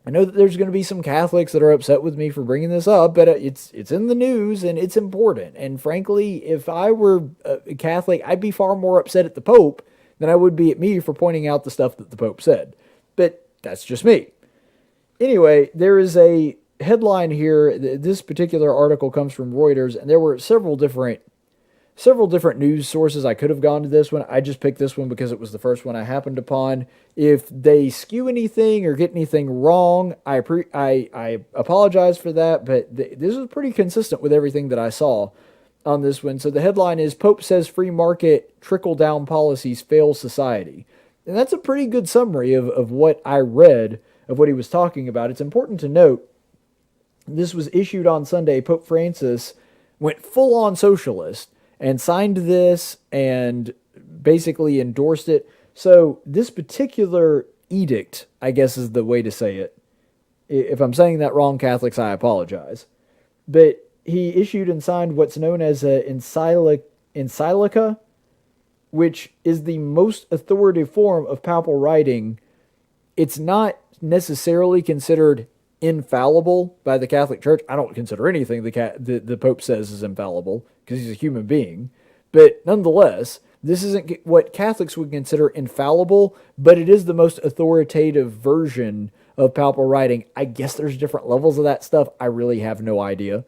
[SPEAKER 2] there's going to be some Catholics that are upset with me for bringing this up, but it's in the news and it's important. And frankly, if I were a Catholic, I'd be far more upset at the Pope than I would be at me for pointing out the stuff that the Pope said. But that's just me. Anyway, there is a headline here. This particular article comes from Reuters, and there were several different news sources. I could have gone to this one. I just picked this one because it was the first one I happened upon. If they skew anything or get anything wrong, I apologize for that, but this is pretty consistent with everything that I saw on this one. So the headline is, Pope says free market trickle-down policies fail society. And that's a pretty good summary of what I read of what he was talking about. It's important to note, this was issued on Sunday. Pope Francis went full-on socialist and signed this and basically endorsed it. So this particular edict, I guess is the way to say it. If I'm saying that wrong, Catholics, I apologize. But he issued and signed what's known as an encyclica, which is the most authoritative form of papal writing. It's not necessarily considered infallible by the Catholic Church. I don't consider anything the Pope says is infallible, because he's a human being. But nonetheless, this isn't what Catholics would consider infallible, but it is the most authoritative version of papal writing. I guess there's different levels of that stuff. I really have no idea.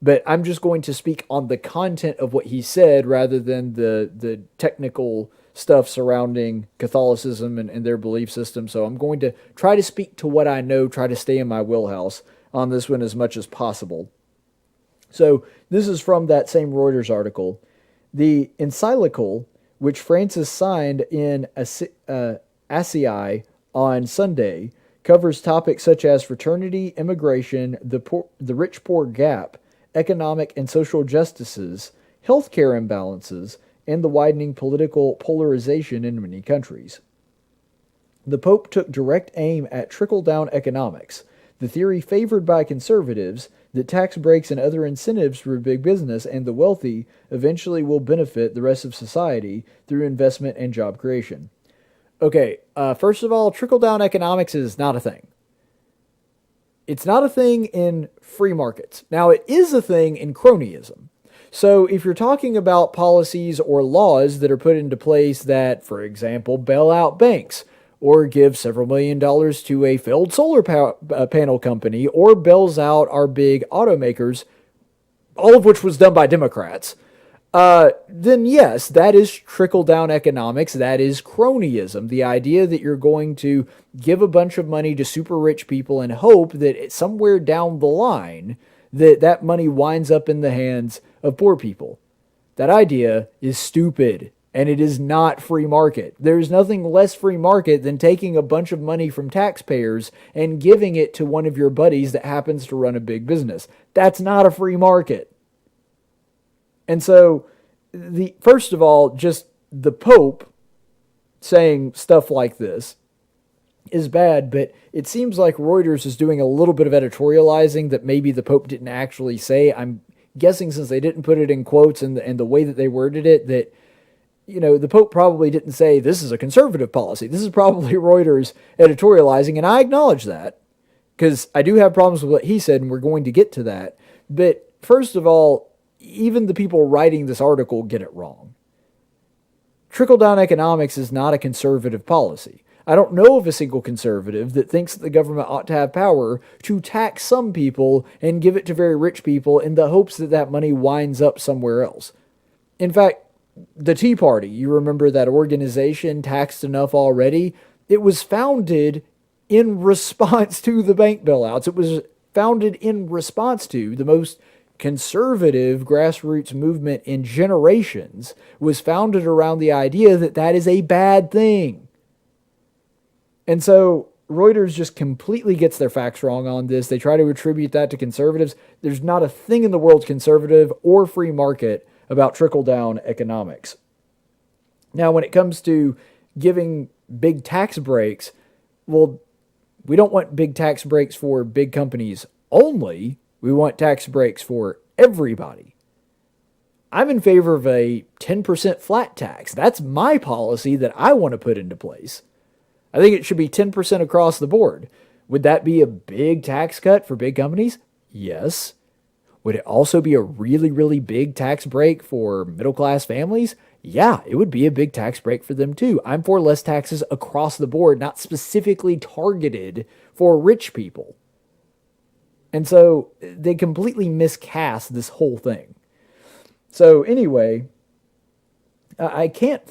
[SPEAKER 2] But I'm just going to speak on the content of what he said rather than the technical stuff surrounding Catholicism and their belief system. So I'm going to try to speak to what I know, try to stay in my wheelhouse on this one as much as possible. So this is from that same Reuters article. The encyclical, which Francis signed in Assisi on Sunday, covers topics such as fraternity, immigration, the rich-poor gap, economic and social justices, healthcare imbalances, and the widening political polarization in many countries. The Pope took direct aim at trickle-down economics, the theory favored by conservatives that tax breaks and other incentives for big business and the wealthy eventually will benefit the rest of society through investment and job creation. Okay, first of all, trickle-down economics is not a thing. It's not a thing in free markets. Now, it is a thing in cronyism. So if you're talking about policies or laws that are put into place that, for example, bail out banks, or give several $1,000,000 to a failed solar panel company, or bails out our big automakers, all of which was done by Democrats, then yes, that is trickle-down economics. That is cronyism. The idea that you're going to give a bunch of money to super rich people and hope that somewhere down the line that money winds up in the hands of poor people. That idea is stupid, and it is not free market. There's nothing less free market than taking a bunch of money from taxpayers and giving it to one of your buddies that happens to run a big business. That's not a free market. And so, first of all, just the Pope saying stuff like this is bad, but it seems like Reuters is doing a little bit of editorializing that maybe the Pope didn't actually say. I'm guessing since they didn't put it in quotes and the way that they worded it, that, you know, the Pope probably didn't say this is a conservative policy. This is probably Reuters editorializing, and I acknowledge that because I do have problems with what he said, and we're going to get to that. But first of all, even the people writing this article get it wrong. Trickle-down economics is not a conservative policy. I don't know of a single conservative that thinks that the government ought to have power to tax some people and give it to very rich people in the hopes that that money winds up somewhere else. In fact, the Tea Party, you remember that organization, Taxed Enough Already? It was founded in response to the bank bailouts. It was founded in response to the most conservative grassroots movement in generations, was founded around the idea that that is a bad thing. And so Reuters just completely gets their facts wrong on this. They try to attribute that to conservatives. There's not a thing in the world conservative or free market about trickle-down economics. Now, when it comes to giving big tax breaks, well, we don't want big tax breaks for big companies only. We want tax breaks for everybody. I'm in favor of a 10% flat tax. That's my policy that I want to put into place. I think it should be 10% across the board. Would that be a big tax cut for big companies? Yes. Would it also be a really, really big tax break for middle-class families? Yeah, it would be a big tax break for them too. I'm for less taxes across the board, not specifically targeted for rich people. And so they completely miscast this whole thing. So anyway, I can't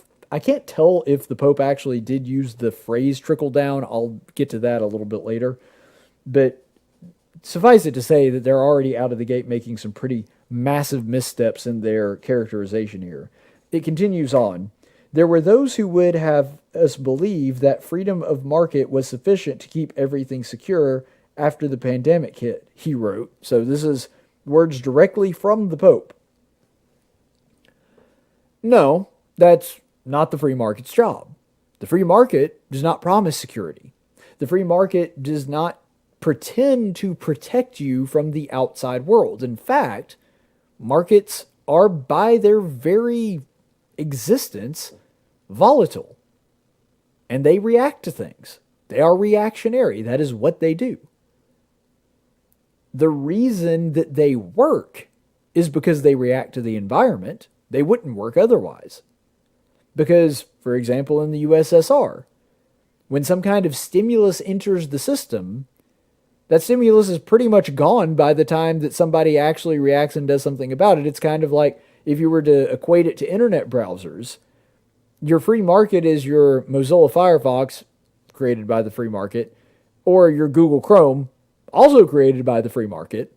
[SPEAKER 2] tell if the Pope actually did use the phrase trickle down. I'll get to that a little bit later. But suffice it to say that they're already out of the gate making some pretty massive missteps in their characterization here. It continues on. There were those who would have us believe that freedom of market was sufficient to keep everything secure after the pandemic hit, he wrote. So this is words directly from the Pope. No, that's not the free market's job. The free market does not promise security. The free market does not pretend to protect you from the outside world. In fact, markets are by their very existence volatile. And they react to things. They are reactionary. That is what they do. The reason that they work is because they react to the environment. They wouldn't work otherwise. Because, for example, in the USSR, when some kind of stimulus enters the system, that stimulus is pretty much gone by the time that somebody actually reacts and does something about it. It's kind of like if you were to equate it to internet browsers, your free market is your Mozilla Firefox, created by the free market, or your Google Chrome, also created by the free market,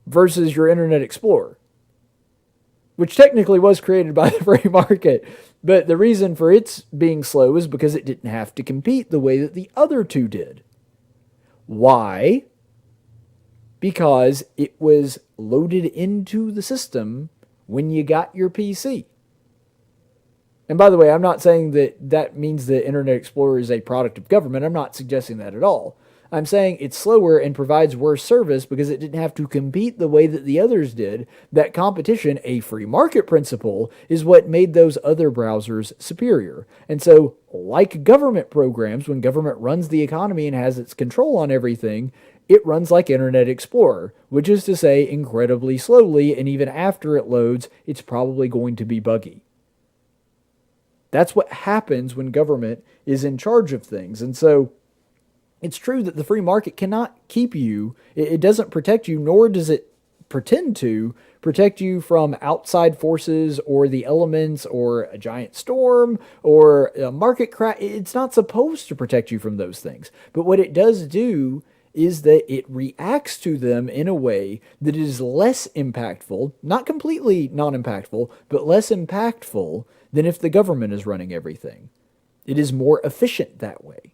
[SPEAKER 2] versus your Internet Explorer, which technically was created by the free market. But the reason for its being slow is because it didn't have to compete the way that the other two did. Why? Because it was loaded into the system when you got your PC. And by the way, I'm not saying that that means that Internet Explorer is a product of government. I'm not suggesting that at all. I'm saying it's slower and provides worse service because it didn't have to compete the way that the others did. That competition, a free market principle, is what made those other browsers superior. And so, like government programs, when government runs the economy and has its control on everything, it runs like Internet Explorer, which is to say incredibly slowly, and even after it loads, it's probably going to be buggy. That's what happens when government is in charge of things. And so, it's true that the free market cannot keep you. It doesn't protect you, nor does it pretend to protect you from outside forces or the elements or a giant storm or a market crash. It's not supposed to protect you from those things. But what it does do is that it reacts to them in a way that is less impactful, not completely non-impactful, but less impactful than if the government is running everything. It is more efficient that way.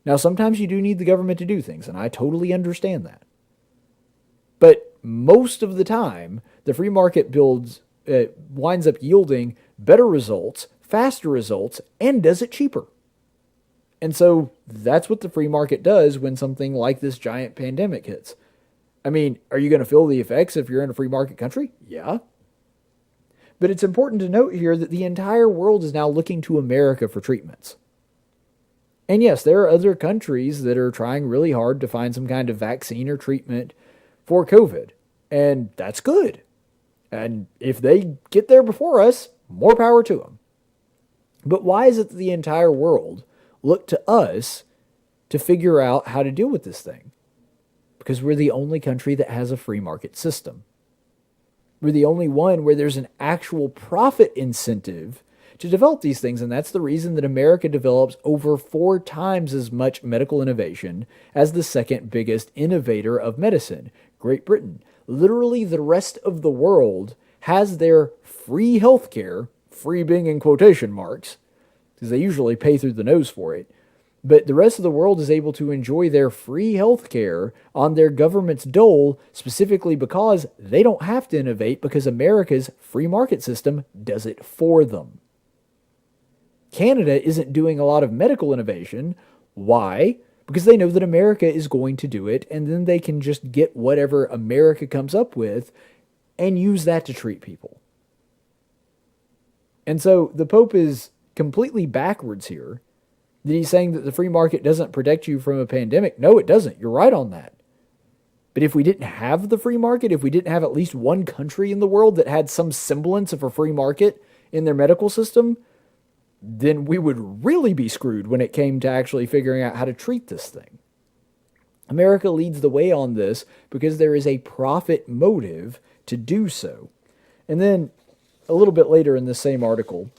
[SPEAKER 2] Now, sometimes you do need the government to do things, and I totally understand that. But most of the time, the free market winds up yielding better results, faster results, and does it cheaper. And so that's what the free market does when something like this giant pandemic hits. I mean, are you going to feel the effects if you're in a free market country? Yeah. But it's important to note here that the entire world is now looking to America for treatments. And yes, there are other countries that are trying really hard to find some kind of vaccine or treatment for COVID. And that's good. And if they get there before us, more power to them. But why is it that the entire world look to us to figure out how to deal with this thing? Because we're the only country that has a free market system. We're the only one where there's an actual profit incentive to develop these things, and that's the reason that America develops over 4 times as much medical innovation as the second biggest innovator of medicine, Great Britain. Literally, the rest of the world has their free healthcare, free being in quotation marks, because they usually pay through the nose for it, but the rest of the world is able to enjoy their free healthcare on their government's dole, specifically because they don't have to innovate, because America's free market system does it for them. Canada isn't doing a lot of medical innovation. Why? Because they know that America is going to do it, and then they can just get whatever America comes up with and use that to treat people. And so the Pope is completely backwards here, that he's saying that the free market doesn't protect you from a pandemic. No, it doesn't. You're right on that. But if we didn't have the free market, if we didn't have at least one country in the world that had some semblance of a free market in their medical system, then we would really be screwed when it came to actually figuring out how to treat this thing. America leads the way on this because there is a profit motive to do so. And then, a little bit later in this same article,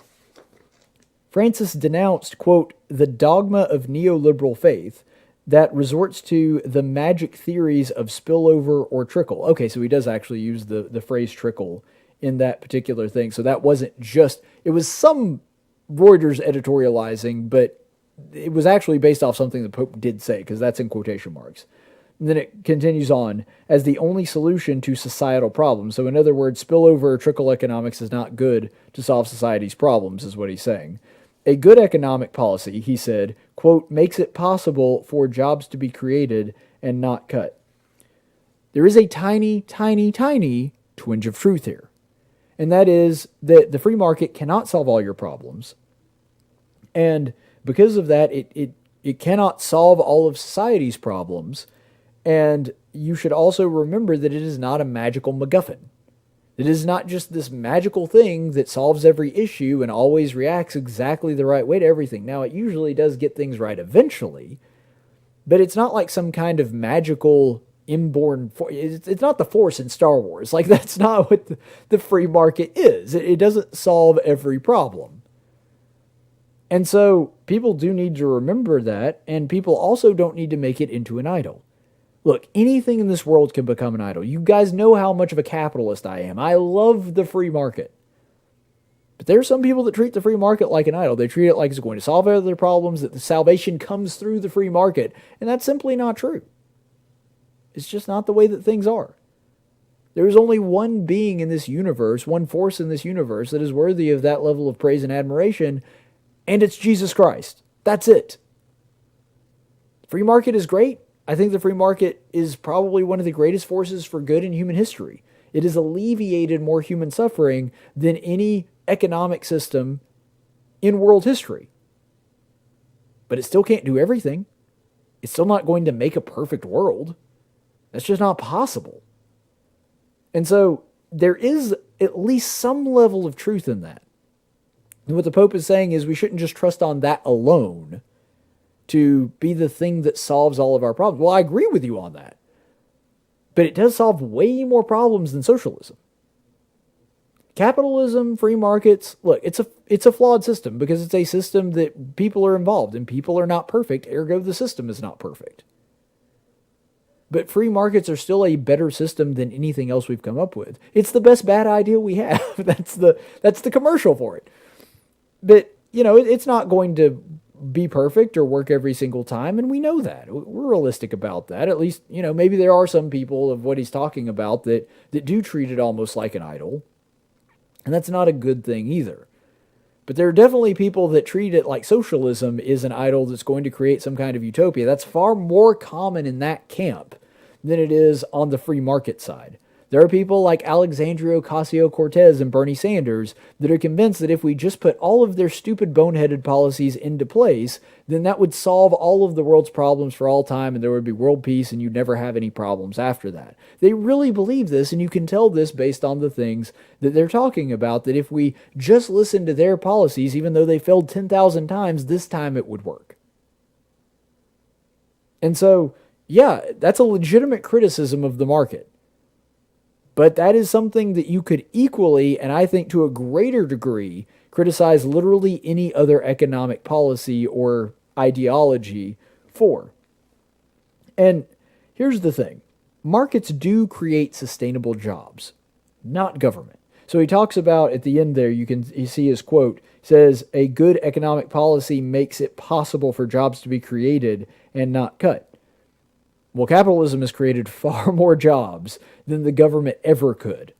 [SPEAKER 2] Francis denounced, quote, the dogma of neoliberal faith that resorts to the magic theories of spillover or trickle. Okay, so he does actually use the phrase trickle in that particular thing. So that wasn't just, it was some Reuters editorializing, but it was actually based off something the Pope did say, because that's in quotation marks. And then it continues on, as the only solution to societal problems. So in other words, spillover or trickle economics is not good to solve society's problems, is what he's saying. A good economic policy, he said, quote, makes it possible for jobs to be created and not cut. There is a tiny, tiny, tiny twinge of truth here. And that is that the free market cannot solve all your problems. And because of that, it cannot solve all of society's problems. And you should also remember that it is not a magical MacGuffin. It is not just this magical thing that solves every issue and always reacts exactly the right way to everything. Now, it usually does get things right eventually, but it's not like some kind of magical inborn force. It's not the Force in Star Wars. Like, that's not what the free market is. It doesn't solve every problem. And so people do need to remember that, and people also don't need to make it into an idol. Look, anything in this world can become an idol. You guys know how much of a capitalist I am. I love the free market. But there are some people that treat the free market like an idol. They treat it like it's going to solve all their problems, that the salvation comes through the free market. And that's simply not true. It's just not the way that things are. There is only one being in this universe, one force in this universe that is worthy of that level of praise and admiration, and it's Jesus Christ. That's it. Free market is great. I think the free market is probably one of the greatest forces for good in human history. It has alleviated more human suffering than any economic system in world history. But it still can't do everything. It's still not going to make a perfect world. That's just not possible. And so there is at least some level of truth in that. And what the Pope is saying is we shouldn't just trust on that alone to be the thing that solves all of our problems. Well, I agree with you on that. But it does solve way more problems than socialism. Capitalism, free markets, look, it's a flawed system because it's a system that people are involved and people are not perfect, ergo the system is not perfect. But free markets are still a better system than anything else we've come up with. It's the best bad idea we have. That's the commercial for it. But, it's not going to be perfect or work every single time, and we know that. We're realistic about that. At least, maybe there are some people of what he's talking about that do treat it almost like an idol. And that's not a good thing either. But there are definitely people that treat it like socialism is an idol that's going to create some kind of utopia. That's far more common in that camp than it is on the free market side. There are people like Alexandria Ocasio-Cortez and Bernie Sanders that are convinced that if we just put all of their stupid boneheaded policies into place, then that would solve all of the world's problems for all time and there would be world peace and you'd never have any problems after that. They really believe this, and you can tell this based on the things that they're talking about, that if we just listen to their policies, even though they failed 10,000 times, this time it would work. And so, yeah, that's a legitimate criticism of the market. But that is something that you could equally, and I think to a greater degree, criticize literally any other economic policy or ideology for. And here's the thing. Markets do create sustainable jobs, not government. So he talks about, at the end there, you see his quote, says, a good economic policy makes it possible for jobs to be created and not cut. Well, capitalism has created far more jobs than the government ever could.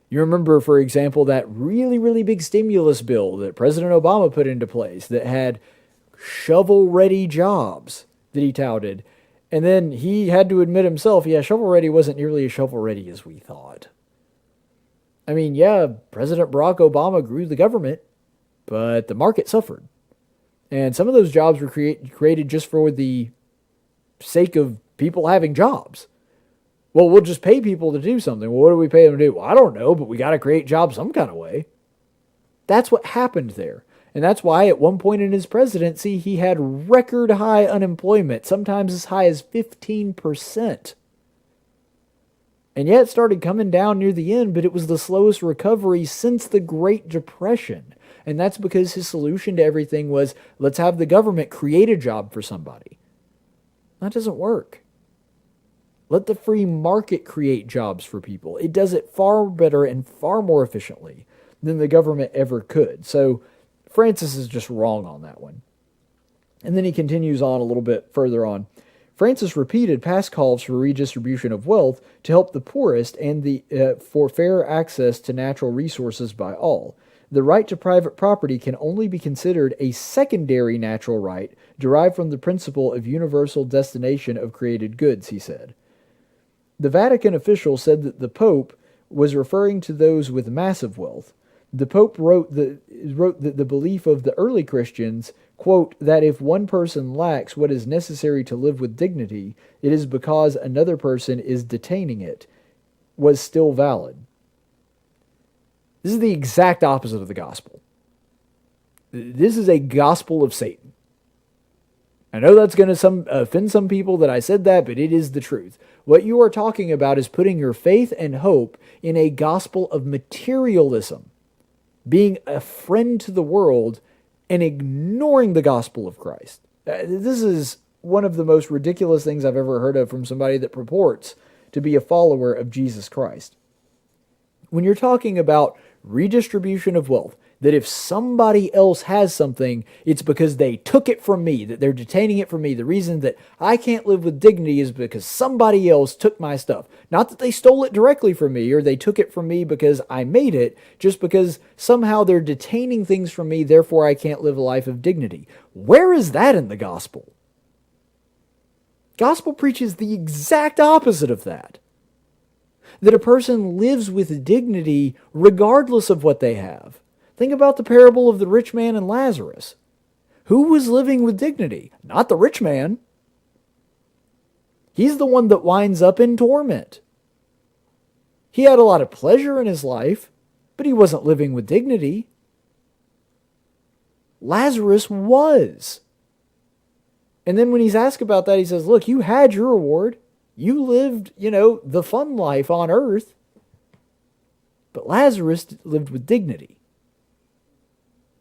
[SPEAKER 2] You remember, for example, that really, really big stimulus bill that President Obama put into place that had shovel-ready jobs that he touted. And then he had to admit himself, yeah, shovel-ready wasn't nearly as shovel-ready as we thought. I mean, yeah, President Barack Obama grew the government, but the market suffered. And some of those jobs were created just for the sake of people having jobs. Well, we'll just pay people to do something. Well, what do we pay them to do? Well, I don't know, but we got to create jobs some kind of way. That's what happened there. And that's why at one point in his presidency, he had record high unemployment, sometimes as high as 15%. And yet it started coming down near the end, but it was the slowest recovery since the Great Depression. And that's because his solution to everything was, let's have the government create a job for somebody. That doesn't work. Let the free market create jobs for people. It does it far better and far more efficiently than the government ever could. So Francis is just wrong on that one. And then he continues on a little bit further on. Francis repeated past calls for redistribution of wealth to help the poorest and for fair access to natural resources by all. The right to private property can only be considered a secondary natural right derived from the principle of universal destination of created goods, he said. The Vatican official said that the Pope was referring to those with massive wealth. The Pope wrote that the belief of the early Christians, quote, that if one person lacks what is necessary to live with dignity, it is because another person is detaining it, was still valid. This is the exact opposite of the gospel. This is a gospel of Satan. I know that's going to offend some people that I said that, but it is the truth. What you are talking about is putting your faith and hope in a gospel of materialism, being a friend to the world and ignoring the gospel of Christ. This is one of the most ridiculous things I've ever heard of from somebody that purports to be a follower of Jesus Christ. When you're talking about redistribution of wealth, that if somebody else has something, it's because they took it from me, that they're detaining it from me. The reason that I can't live with dignity is because somebody else took my stuff. Not that they stole it directly from me or they took it from me because I made it, just because somehow they're detaining things from me, therefore I can't live a life of dignity. Where is that in the gospel? Gospel preaches the exact opposite of that. That a person lives with dignity regardless of what they have. Think about the parable of the rich man and Lazarus. Who was living with dignity? Not the rich man. He's the one that winds up in torment. He had a lot of pleasure in his life, but he wasn't living with dignity. Lazarus was. And then when he's asked about that, he says, look, you had your reward. You lived, the fun life on earth. But Lazarus lived with dignity.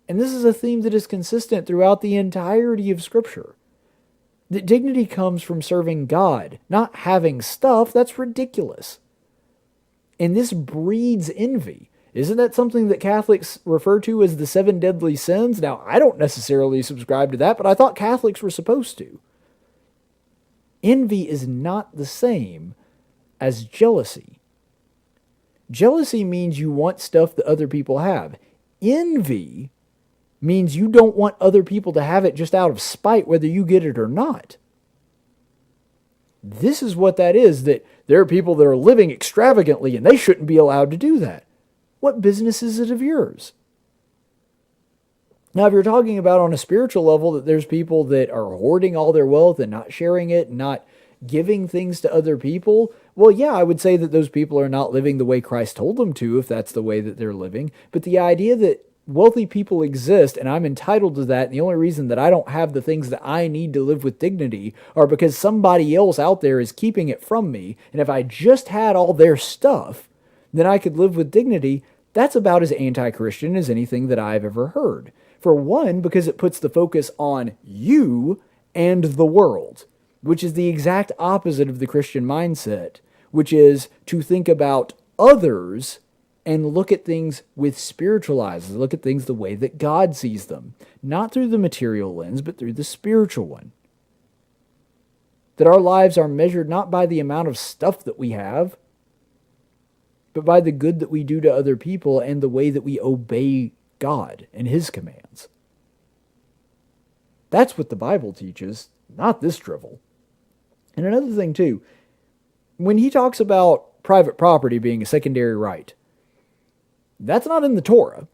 [SPEAKER 2] And this is a theme that is consistent throughout the entirety of Scripture. That dignity comes from serving God, not having stuff. That's ridiculous. And this breeds envy. Isn't that something that Catholics refer to as the 7 deadly sins? Now, I don't necessarily subscribe to that, but I thought Catholics were supposed to. Envy is not the same as jealousy. Jealousy means you want stuff that other people have. Envy means you don't want other people to have it just out of spite, whether you get it or not. This is what that is, that there are people that are living extravagantly and they shouldn't be allowed to do that. What business is it of yours? Now, if you're talking about on a spiritual level that there's people that are hoarding all their wealth and not sharing it, and not giving things to other people, well, yeah, I would say that those people are not living the way Christ told them to, if that's the way that they're living. But the idea that wealthy people exist and I'm entitled to that, and the only reason that I don't have the things that I need to live with dignity are because somebody else out there is keeping it from me, and if I just had all their stuff, then I could live with dignity, that's about as anti-Christian as anything that I've ever heard. For one, because it puts the focus on you and the world, which is the exact opposite of the Christian mindset, which is to think about others and look at things with spiritual eyes, look at things the way that God sees them, not through the material lens, but through the spiritual one. That our lives are measured not by the amount of stuff that we have, but by the good that we do to other people and the way that we obey God and His commands. That's what the Bible teaches, not this drivel. And another thing too, when he talks about private property being a secondary right, that's not in the Torah,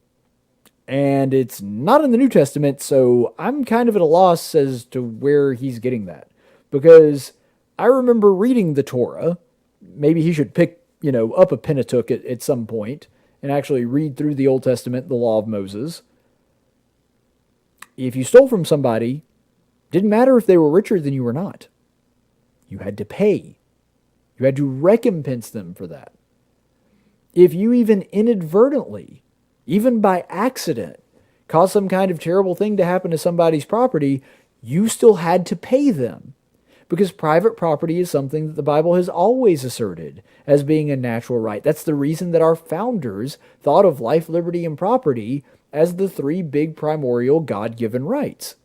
[SPEAKER 2] and it's not in the New Testament, so I'm kind of at a loss as to where he's getting that. Because I remember reading the Torah. Maybe he should pick up a Pentateuch at some point and actually read through the Old Testament, the Law of Moses. If you stole from somebody, didn't matter if they were richer than you or not. You had to pay. You had to recompense them for that. If you even inadvertently, even by accident, caused some kind of terrible thing to happen to somebody's property, you still had to pay them. Because private property is something that the Bible has always asserted as being a natural right. That's the reason that our founders thought of life, liberty, and property as the 3 big primordial God-given rights.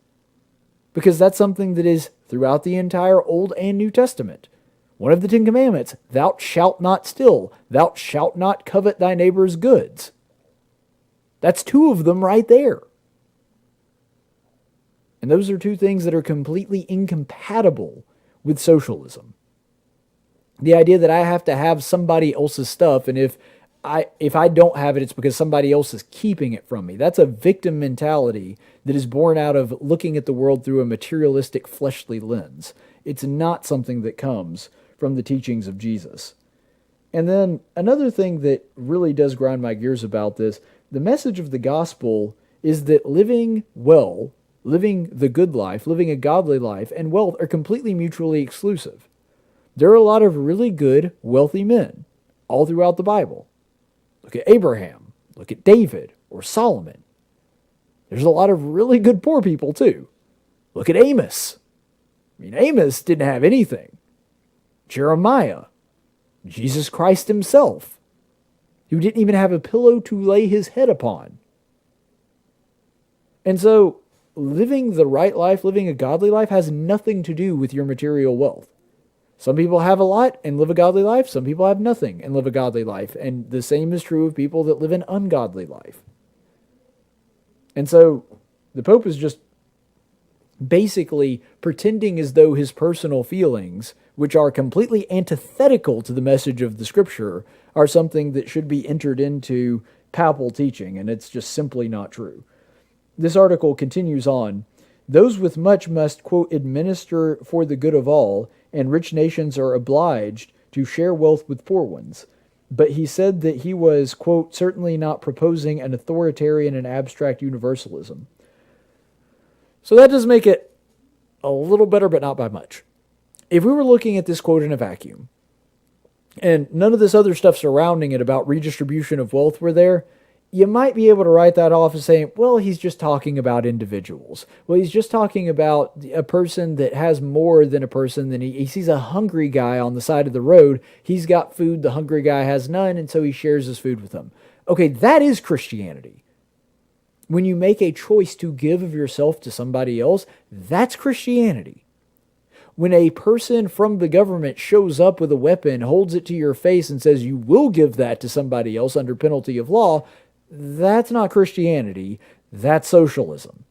[SPEAKER 2] Because that's something that is throughout the entire Old and New Testament. One of the 10 Commandments, thou shalt not steal, thou shalt not covet thy neighbor's goods. That's 2 of them right there. And those are 2 things that are completely incompatible with socialism. The idea that I have to have somebody else's stuff, and if I don't have it, it's because somebody else is keeping it from me. That's a victim mentality that is born out of looking at the world through a materialistic, fleshly lens. It's not something that comes from the teachings of Jesus. And then another thing that really does grind my gears about this, the message of the gospel is that living well, living the good life, living a godly life, and wealth are completely mutually exclusive. There are a lot of really good, wealthy men all throughout the Bible. Look at Abraham. Look at David or Solomon. There's a lot of really good poor people too. Look at Amos. Amos didn't have anything. Jeremiah. Jesus Christ himself, who didn't even have a pillow to lay his head upon. And so living the right life, living a godly life, has nothing to do with your material wealth. Some people have a lot and live a godly life. Some people have nothing and live a godly life. And the same is true of people that live an ungodly life. And so the Pope is just basically pretending as though his personal feelings, which are completely antithetical to the message of the Scripture, are something that should be entered into papal teaching, and it's just simply not true. This article continues on. Those with much must, quote, administer for the good of all, and rich nations are obliged to share wealth with poor ones. But he said that he was, quote, certainly not proposing an authoritarian and abstract universalism. So that does make it a little better, but not by much. If we were looking at this quote in a vacuum, and none of this other stuff surrounding it about redistribution of wealth were there, you might be able to write that off as saying, well, he's just talking about individuals. Well, he's just talking about a person that has more than a person. Than he sees a hungry guy on the side of the road. He's got food. The hungry guy has none, and so he shares his food with him. Okay, that is Christianity. When you make a choice to give of yourself to somebody else, that's Christianity. When a person from the government shows up with a weapon, holds it to your face, and says you will give that to somebody else under penalty of law, that's not Christianity, that's socialism.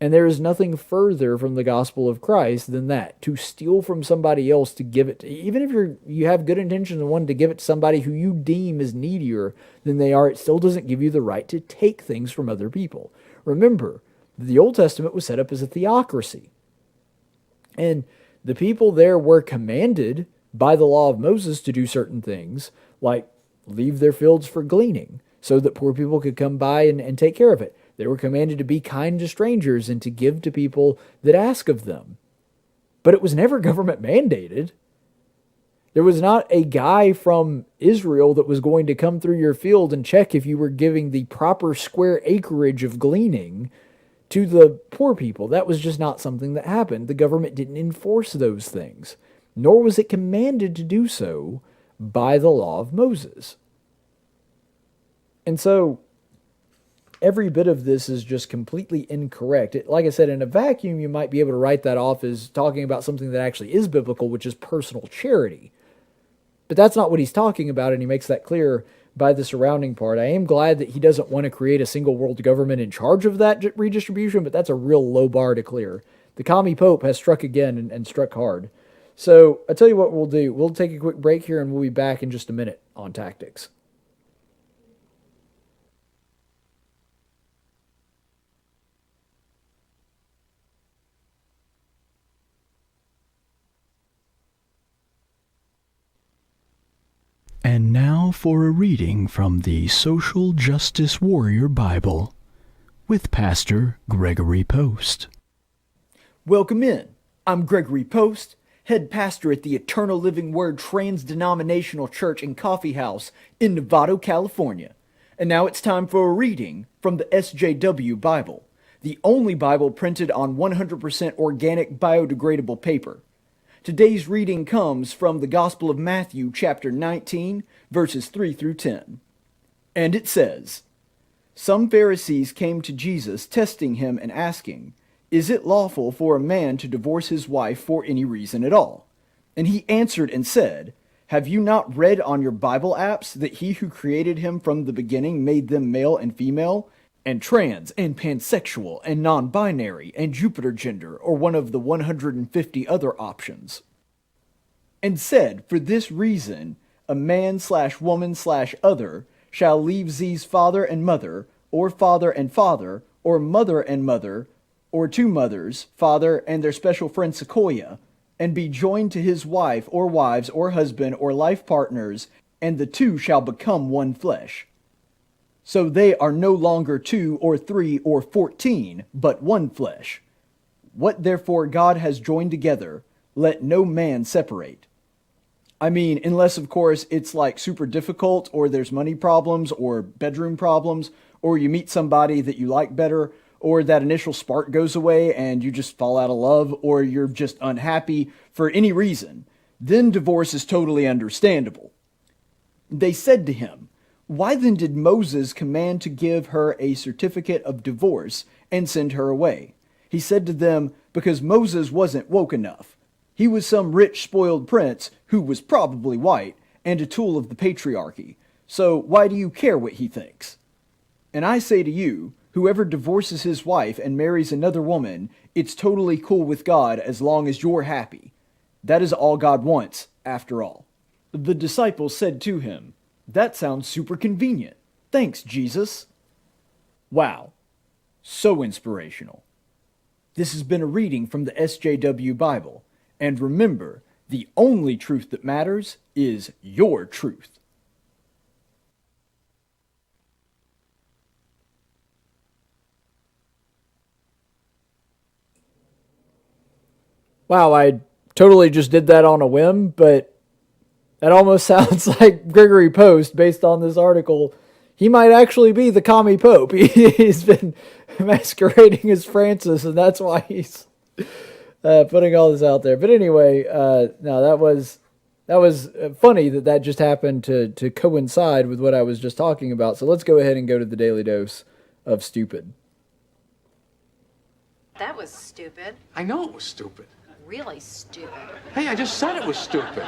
[SPEAKER 2] And there is nothing further from the gospel of Christ than that. To steal from somebody else to give it to, even if you have good intentions and want to give it to somebody who you deem is needier than they are, it still doesn't give you the right to take things from other people. Remember, the Old Testament was set up as a theocracy. And the people there were commanded by the law of Moses to do certain things, like leave their fields for gleaning, so that poor people could come by and take care of it. They were commanded to be kind to strangers and to give to people that ask of them. But it was never government mandated. There was not a guy from Israel that was going to come through your field and check if you were giving the proper square acreage of gleaning to the poor people. That was just not something that happened. The government didn't enforce those things, nor was it commanded to do so by the law of Moses. And so every bit of this is just completely incorrect. Like I said, in a vacuum, you might be able to write that off as talking about something that actually is biblical, which is personal charity. But that's not what he's talking about, and he makes that clear by the surrounding part. I am glad that he doesn't want to create a single world government in charge of that redistribution, but that's a real low bar to clear. The commie pope has struck again and struck hard. So I tell you what we'll do. We'll take a quick break here, and we'll be back in just a minute on Tactics.
[SPEAKER 5] And now for a reading from the Social Justice Warrior Bible with Pastor Gregory Post.
[SPEAKER 2] Welcome in. I'm Gregory Post, head pastor at the Eternal Living Word Trans-Denominational Church and Coffee House in Novato, California. And now it's time for a reading from the Sjw Bible, the only Bible printed on 100% organic biodegradable paper. Today's reading comes from the Gospel of Matthew, chapter 19, verses 3 through 10. And it says, Some Pharisees came to Jesus, testing him and asking, Is it lawful for a man to divorce his wife for any reason at all? And he answered and said, Have you not read on your Bible apps that he who created him from the beginning made them male and female, and trans, and pansexual, and non-binary, and Jupiter gender, or one of the 150 other options? And said, For this reason, a man/woman/other shall leave Z's father and mother, or father and father, or mother and mother, or two mothers, father, and their special friend Sequoia, and be joined to his wife, or wives, or husband, or life partners, and the two shall become one flesh. So they are no longer 2 or 3 or 14, but one flesh. What therefore God has joined together, let no man separate. I mean, unless of course it's like super difficult, or there's money problems, or bedroom problems, or you meet somebody that you like better, or that initial spark goes away and you just fall out of love, or you're just unhappy for any reason, then divorce is totally understandable. They said to him, Why then did Moses command to give her a certificate of divorce and send her away? He said to them, because Moses wasn't woke enough. He was some rich, spoiled prince who was probably white and a tool of the patriarchy. So why do you care what he thinks? And I say to you, whoever divorces his wife and marries another woman, it's totally cool with God as long as you're happy. That is all God wants, after all. The disciples said to him, that sounds super convenient. Thanks, Jesus. Wow. So inspirational. This has been a reading from the Sjw Bible. And remember, the only truth that matters is your truth. Wow, I totally just did that on a whim, but that almost sounds like Gregory Post based on this article. He might actually be the commie pope. He's been masquerading as Francis, and that's why he's putting all this out there. But anyway, no, that was funny that just happened to coincide with what I was just talking about. So let's go ahead and go to the Daily Dose of Stupid.
[SPEAKER 6] That was stupid.
[SPEAKER 7] I know it was stupid.
[SPEAKER 6] Really stupid.
[SPEAKER 7] Hey, I just said it was stupid.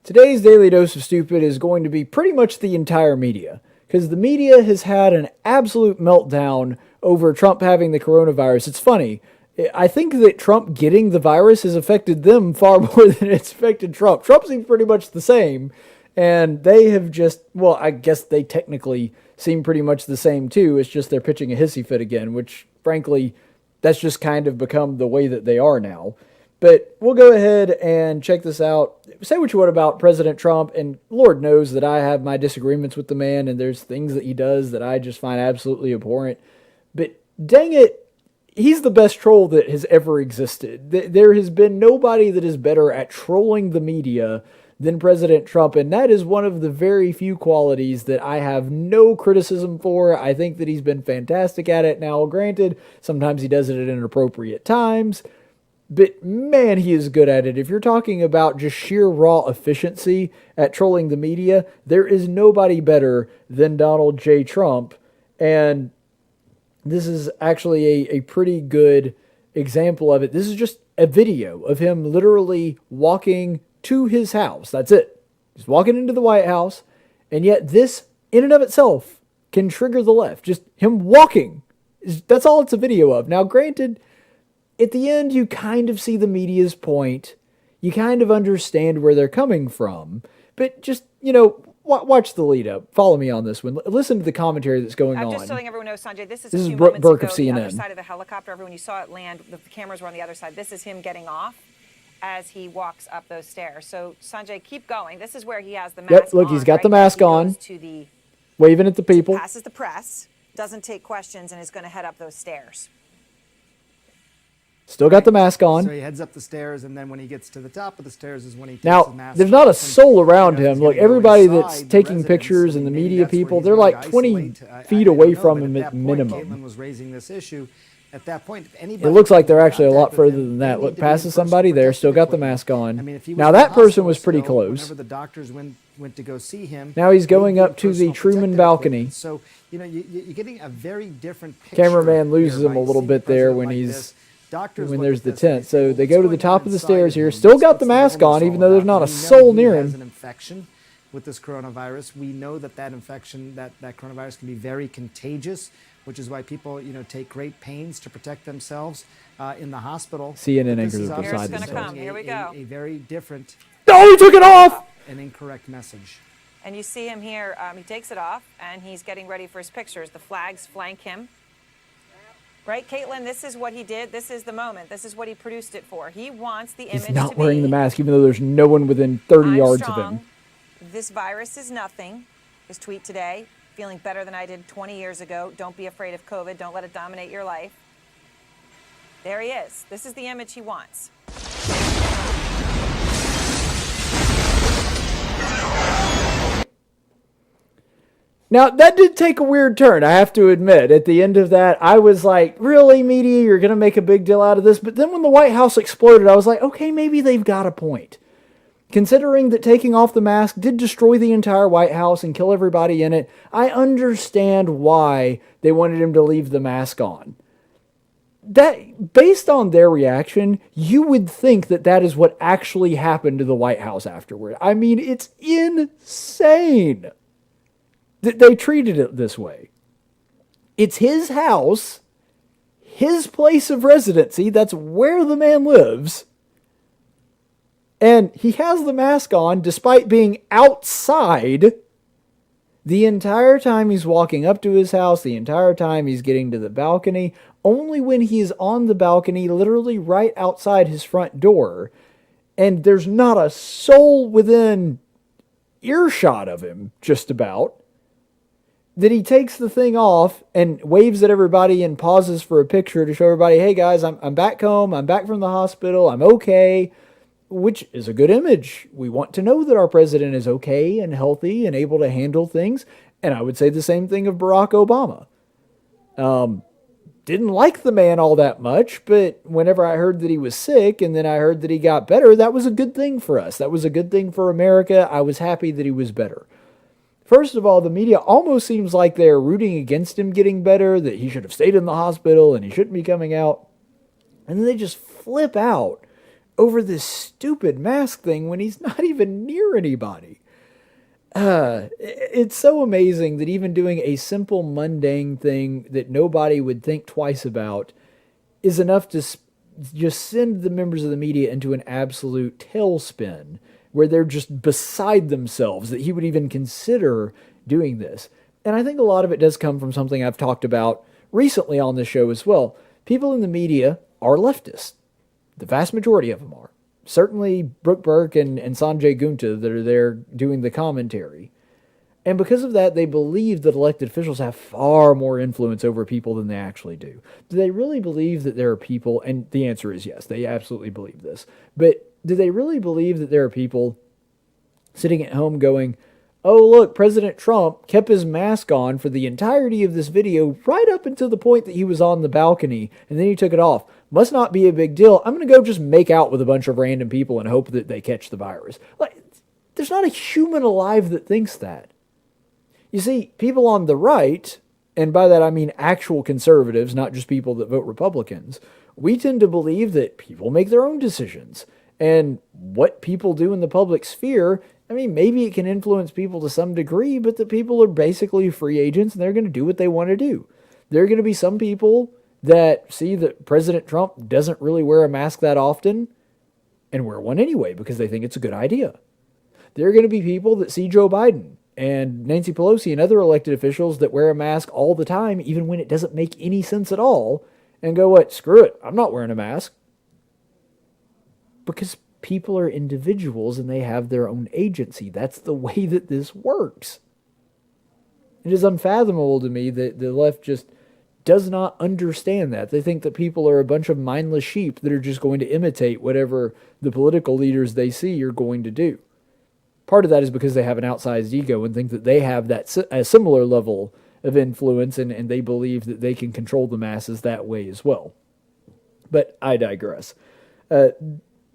[SPEAKER 2] Today's Daily Dose of Stupid is going to be pretty much the entire media, because the media has had an absolute meltdown over Trump having the coronavirus. It's funny. I think that Trump getting the virus has affected them far more than it's affected Trump. Trump seems pretty much the same, and they have just, well, I guess they technically seem pretty much the same too. It's just they're pitching a hissy fit again, which, frankly, that's just kind of become the way that they are now. But we'll go ahead and check this out. Say what you want about President Trump, and Lord knows that I have my disagreements with the man, and there's things that he does that I just find absolutely abhorrent. But dang it, he's the best troll that has ever existed. There has been nobody that is better at trolling the media than President Trump, and that is one of the very few qualities that I have no criticism for. I think that he's been fantastic at it. Now, granted, sometimes he does it at inappropriate times, but man, he is good at it. If you're talking about just sheer raw efficiency at trolling the media, there is nobody better than Donald J. Trump, and this is actually a pretty good example of it. This is just a video of him literally walking to his house. That's it. He's walking into the White House, and yet this, in and of itself, can trigger the left. Just him walking. That's all it's a video of. Now, granted, at the end, you kind of see the media's point. You kind of understand where they're coming from. But just, watch the lead up. Follow me on this one. Listen to the commentary that's going on.
[SPEAKER 8] I'm just letting everyone know, Sanjay, this is
[SPEAKER 2] Brooke Burke of CNN.
[SPEAKER 8] The other side of the helicopter. Everyone, you saw it land. The cameras were on the other side. This is him getting off as he walks up those stairs. So, Sanjay, keep going. This is where he has the mask on.
[SPEAKER 2] Yep, look, he's got the mask on. Waving at the people.
[SPEAKER 8] Passes the press, doesn't take questions, and is going to head up those stairs.
[SPEAKER 2] Still got the mask on.
[SPEAKER 9] So he heads up the stairs, and then when he gets to the top of the stairs is when he takes his mask
[SPEAKER 2] Now, there's not a soul around him. Look, everybody that's taking pictures and the media people, they're like 20 feet away from him at minimum.
[SPEAKER 9] Caitlin was raising this issue. At that point,
[SPEAKER 2] it looks like they're actually a lot further than that. Look, passes somebody there, still got the mask on. Now, that person was pretty close.
[SPEAKER 9] Whenever the doctors went to go see him,
[SPEAKER 2] now he's going up to the Truman balcony.
[SPEAKER 9] So, you're getting a very different picture.
[SPEAKER 2] Cameraman loses him a little bit there when there's the tent. So they go to the top of the stairs here. Still got the mask on, even though there's not a soul near him.
[SPEAKER 9] He has an infection with this coronavirus. We know that infection, that coronavirus can be very contagious, which is why people, take great pains to protect themselves in the hospital.
[SPEAKER 2] CNN anchor beside
[SPEAKER 8] themselves. Here we go.
[SPEAKER 9] A very different.
[SPEAKER 2] Oh, he took it off!
[SPEAKER 9] An incorrect message.
[SPEAKER 8] And you see him here. He takes it off, and he's getting ready for his pictures. The flags flank him. Right, Caitlin, this is what he did. This is the moment. This is what he produced it for. He wants the image to be...
[SPEAKER 2] He's not wearing the mask, even though there's no one within 30 yards of him.
[SPEAKER 8] This virus is nothing. His tweet today, feeling better than I did 20 years ago. Don't be afraid of COVID. Don't let it dominate your life. There he is. This is the image he wants.
[SPEAKER 2] Now, that did take a weird turn, I have to admit. At the end of that, I was like, really, media, you're going to make a big deal out of this? But then when the White House exploded, I was like, okay, maybe they've got a point. Considering that taking off the mask did destroy the entire White House and kill everybody in it, I understand why they wanted him to leave the mask on. That, based on their reaction, you would think that that is what actually happened to the White House afterward. I mean, it's insane that they treated it this way. It's his house, his place of residency, that's where the man lives. And he has the mask on despite being outside the entire time he's walking up to his house, the entire time he's getting to the balcony. Only when he's on the balcony, literally right outside his front door, and there's not a soul within earshot of him, just about, that he takes the thing off and waves at everybody and pauses for a picture to show everybody, hey guys, I'm back home, I'm back from the hospital, I'm okay. Which is a good image. We want to know that our president is okay and healthy and able to handle things. And I would say the same thing of Barack Obama. Didn't like the man all that much, but whenever I heard that he was sick and then I heard that he got better, that was a good thing for us. That was a good thing for America. I was happy that he was better. First of all, the media almost seems like they're rooting against him getting better, that he should have stayed in the hospital and he shouldn't be coming out. And then they just flip out over this stupid mask thing when he's not even near anybody. It's so amazing that even doing a simple mundane thing that nobody would think twice about is enough to just send the members of the media into an absolute tailspin where they're just beside themselves that he would even consider doing this. And I think a lot of it does come from something I've talked about recently on this show as well. People in the media are leftists. The vast majority of them are. Certainly Brooke Burke and Sanjay Gupta that are there doing the commentary. And because of that, they believe that elected officials have far more influence over people than they actually do. Do they really believe that there are people, and the answer is yes, they absolutely believe this. But do they really believe that there are people sitting at home going, oh, look, President Trump kept his mask on for the entirety of this video right up until the point that he was on the balcony, and then he took it off. Must not be a big deal. I'm going to go just make out with a bunch of random people and hope that they catch the virus. Like, there's not a human alive that thinks that. You see, people on the right, and by that I mean actual conservatives, not just people that vote Republicans, we tend to believe that people make their own decisions. And what people do in the public sphere, I mean, maybe it can influence people to some degree, but the people are basically free agents and they're going to do what they want to do. There are going to be some people that see that President Trump doesn't really wear a mask that often and wear one anyway because they think it's a good idea. There are going to be people that see Joe Biden and Nancy Pelosi and other elected officials that wear a mask all the time, even when it doesn't make any sense at all, and go, what, screw it, I'm not wearing a mask. Because people are individuals and they have their own agency. That's the way that this works. It is unfathomable to me that the left just does not understand that. They think that people are a bunch of mindless sheep that are just going to imitate whatever the political leaders they see are going to do. Part of that is because they have an outsized ego and think that they have a similar level of influence and they believe that they can control the masses that way as well. But I digress.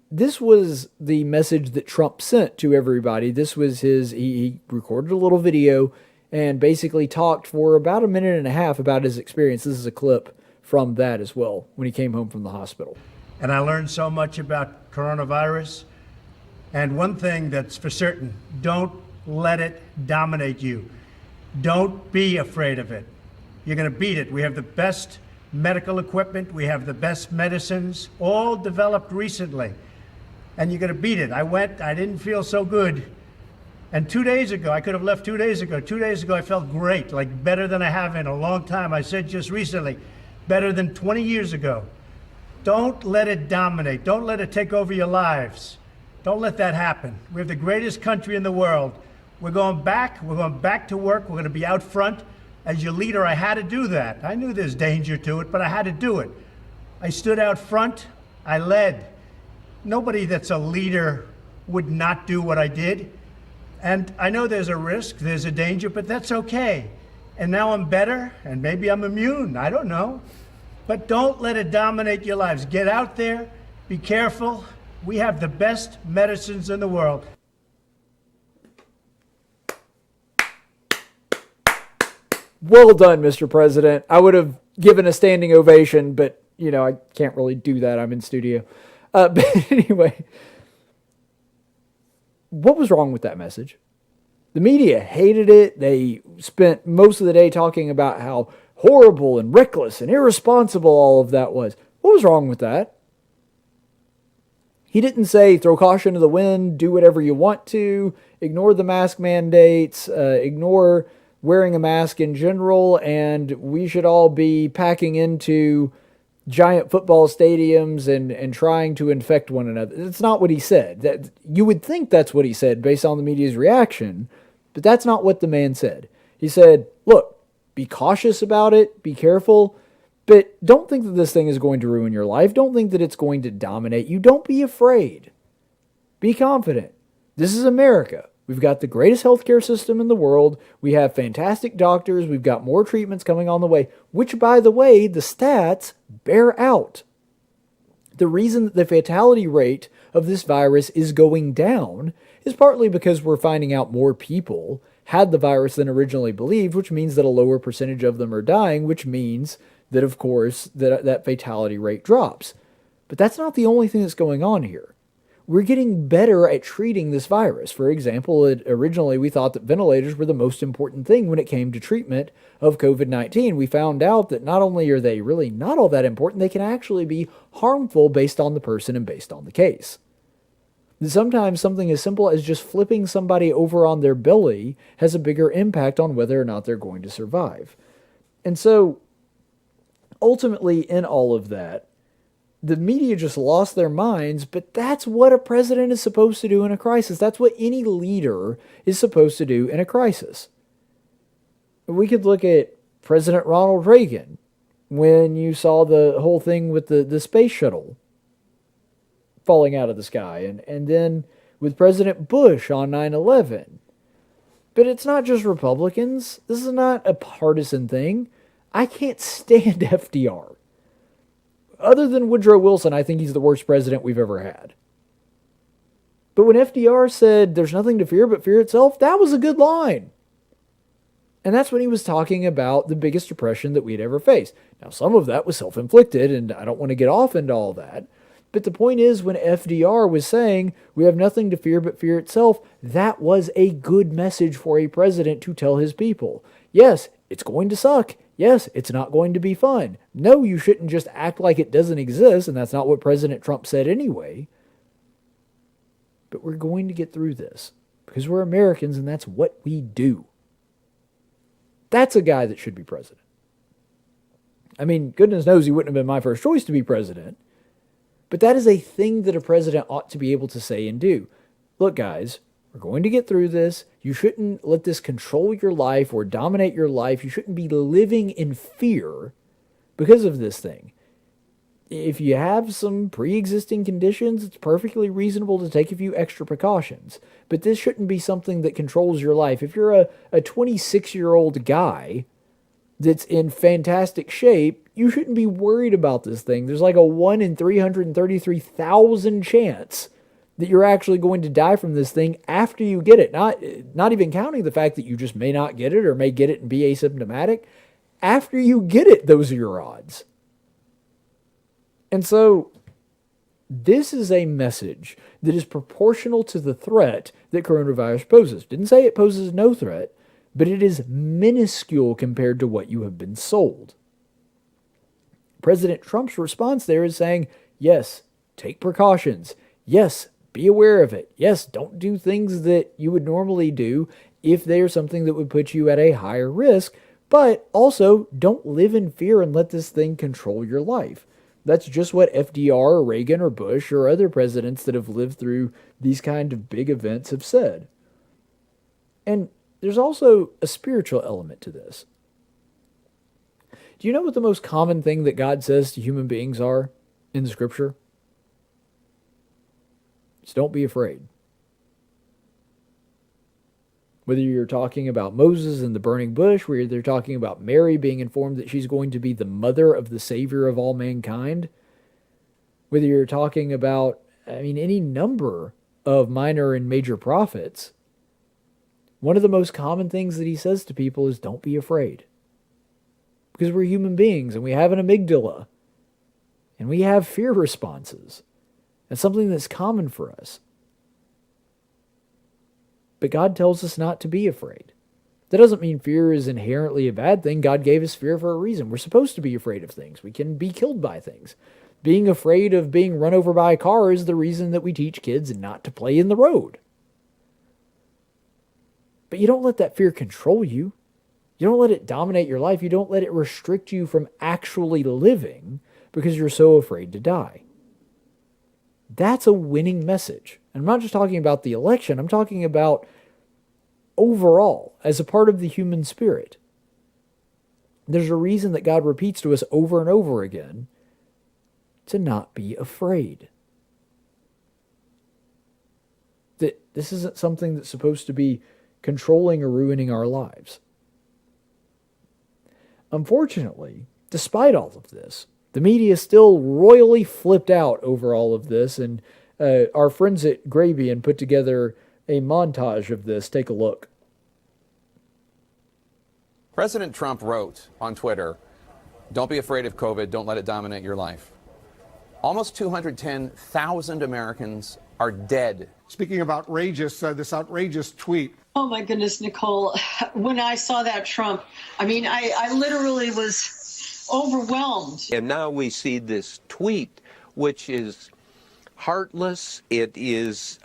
[SPEAKER 2] This was the message that Trump sent to everybody. This was he recorded a little video and basically talked for about a minute and a half about his experience. This is a clip from that as well, when he came home from the hospital.
[SPEAKER 10] And I learned so much about coronavirus. And one thing that's for certain, don't let it dominate you. Don't be afraid of it. You're going to beat it. We have the best medical equipment. We have the best medicines, all developed recently. And you're going to beat it. I didn't feel so good. And 2 days ago, I could have left 2 days ago. 2 days ago, I felt great, like better than I have in a long time. I said just recently, better than 20 years ago. Don't let it dominate. Don't let it take over your lives. Don't let that happen. We have the greatest country in the world. We're going back to work. We're going to be out front. As your leader, I had to do that. I knew there's danger to it, but I had to do it. I stood out front. I led. Nobody that's a leader would not do what I did. And I know there's a risk, there's a danger, but that's okay. And now I'm better, and maybe I'm immune, I don't know. But don't let it dominate your lives. Get out there, be careful, We have the best medicines in the world.
[SPEAKER 2] Well done, Mr. President. I would have given a standing ovation, but, I can't really do that. I'm in studio. But anyway, what was wrong with that message? The media hated it. They spent most of the day talking about how horrible and reckless and irresponsible all of that was. What was wrong with that? He didn't say throw caution to the wind, do whatever you want to, ignore the mask mandates, ignore wearing a mask in general, and we should all be packing into giant football stadiums and trying to infect one another. That's not what he said. That you would think that's what he said based on the media's reaction, but that's not what the man said. He said, look, be cautious about it, be careful, but don't think that this thing is going to ruin your life. Don't think that it's going to dominate you. Don't be afraid. Be confident. This is America. We've got the greatest healthcare system in the world. We have fantastic doctors. We've got more treatments coming on the way, which, by the way, the stats bear out. The reason that the fatality rate of this virus is going down is partly because we're finding out more people had the virus than originally believed, which means that a lower percentage of them are dying, which means that, of course, that fatality rate drops. But that's not the only thing that's going on here. We're getting better at treating this virus. For example, originally we thought that ventilators were the most important thing when it came to treatment of COVID-19. We found out that not only are they really not all that important, they can actually be harmful based on the person and based on the case. Sometimes something as simple as just flipping somebody over on their belly has a bigger impact on whether or not they're going to survive. And so, ultimately, in all of that, the media just lost their minds, but that's what a president is supposed to do in a crisis. That's what any leader is supposed to do in a crisis. We could look at President Ronald Reagan when you saw the whole thing with the space shuttle falling out of the sky, and then with President Bush on 9/11. But it's not just Republicans. This is not a partisan thing. I can't stand FDR. Other than Woodrow Wilson, I think he's the worst president we've ever had. But when FDR said there's nothing to fear but fear itself, that was a good line. And that's when he was talking about the biggest depression that we'd ever faced. Now, some of that was self-inflicted, and I don't want to get off into all that. But the point is, when FDR was saying we have nothing to fear but fear itself, that was a good message for a president to tell his people. Yes, it's going to suck. Yes, it's not going to be fun. No, you shouldn't just act like it doesn't exist, and that's not what President Trump said anyway. But we're going to get through this because we're Americans, and that's what we do. That's a guy that should be president. I mean, goodness knows he wouldn't have been my first choice to be president, but that is a thing that a president ought to be able to say and do. Look, guys, we're going to get through this. You shouldn't let this control your life or dominate your life. You shouldn't be living in fear because of this thing. If you have some pre-existing conditions, it's perfectly reasonable to take a few extra precautions. But this shouldn't be something that controls your life. If you're a 26-year-old guy that's in fantastic shape, you shouldn't be worried about this thing. There's like a 1 in 333,000 chance that you're actually going to die from this thing after you get it. Not even counting the fact that you just may not get it or may get it and be asymptomatic. After you get it, those are your odds. And so this is a message that is proportional to the threat that coronavirus poses. Didn't say it poses no threat, but it is minuscule compared to what you have been sold. President Trump's response there is saying, yes, take precautions. Yes, be aware of it. Yes, don't do things that you would normally do if there's something that would put you at a higher risk, but also don't live in fear and let this thing control your life. That's just what FDR or Reagan or Bush or other presidents that have lived through these kind of big events have said. And there's also a spiritual element to this. Do you know what the most common thing that God says to human beings are in the scripture? It's don't be afraid. Whether you're talking about Moses and the burning bush, whether they're talking about Mary being informed that she's going to be the mother of the Savior of all mankind, whether you're talking about I mean, any number of minor and major prophets, one of the most common things that he says to people is don't be afraid. Because we're human beings and we have an amygdala and we have fear responses. That's something that's common for us. But God tells us not to be afraid. That doesn't mean fear is inherently a bad thing. God gave us fear for a reason. We're supposed to be afraid of things. We can be killed by things. Being afraid of being run over by a car is the reason that we teach kids not to play in the road. But you don't let that fear control you. You don't let it dominate your life. You don't let it restrict you from actually living because you're so afraid to die. That's a winning message. And I'm not just talking about the election. I'm talking about overall, as a part of the human spirit. There's a reason that God repeats to us over and over again to not be afraid. That this isn't something that's supposed to be controlling or ruining our lives. Unfortunately, despite all of this, the media is still royally flipped out over all of this, and our friends at Grabian put together a montage of this. Take a look.
[SPEAKER 11] President Trump wrote on Twitter, "Don't be afraid of COVID. Don't let it dominate your life." Almost 210,000 Americans are dead.
[SPEAKER 7] Speaking of outrageous, this outrageous tweet.
[SPEAKER 12] Oh my goodness, Nicole. When I saw that Trump, I literally was overwhelmed.
[SPEAKER 13] And now we see this tweet, which is heartless. It is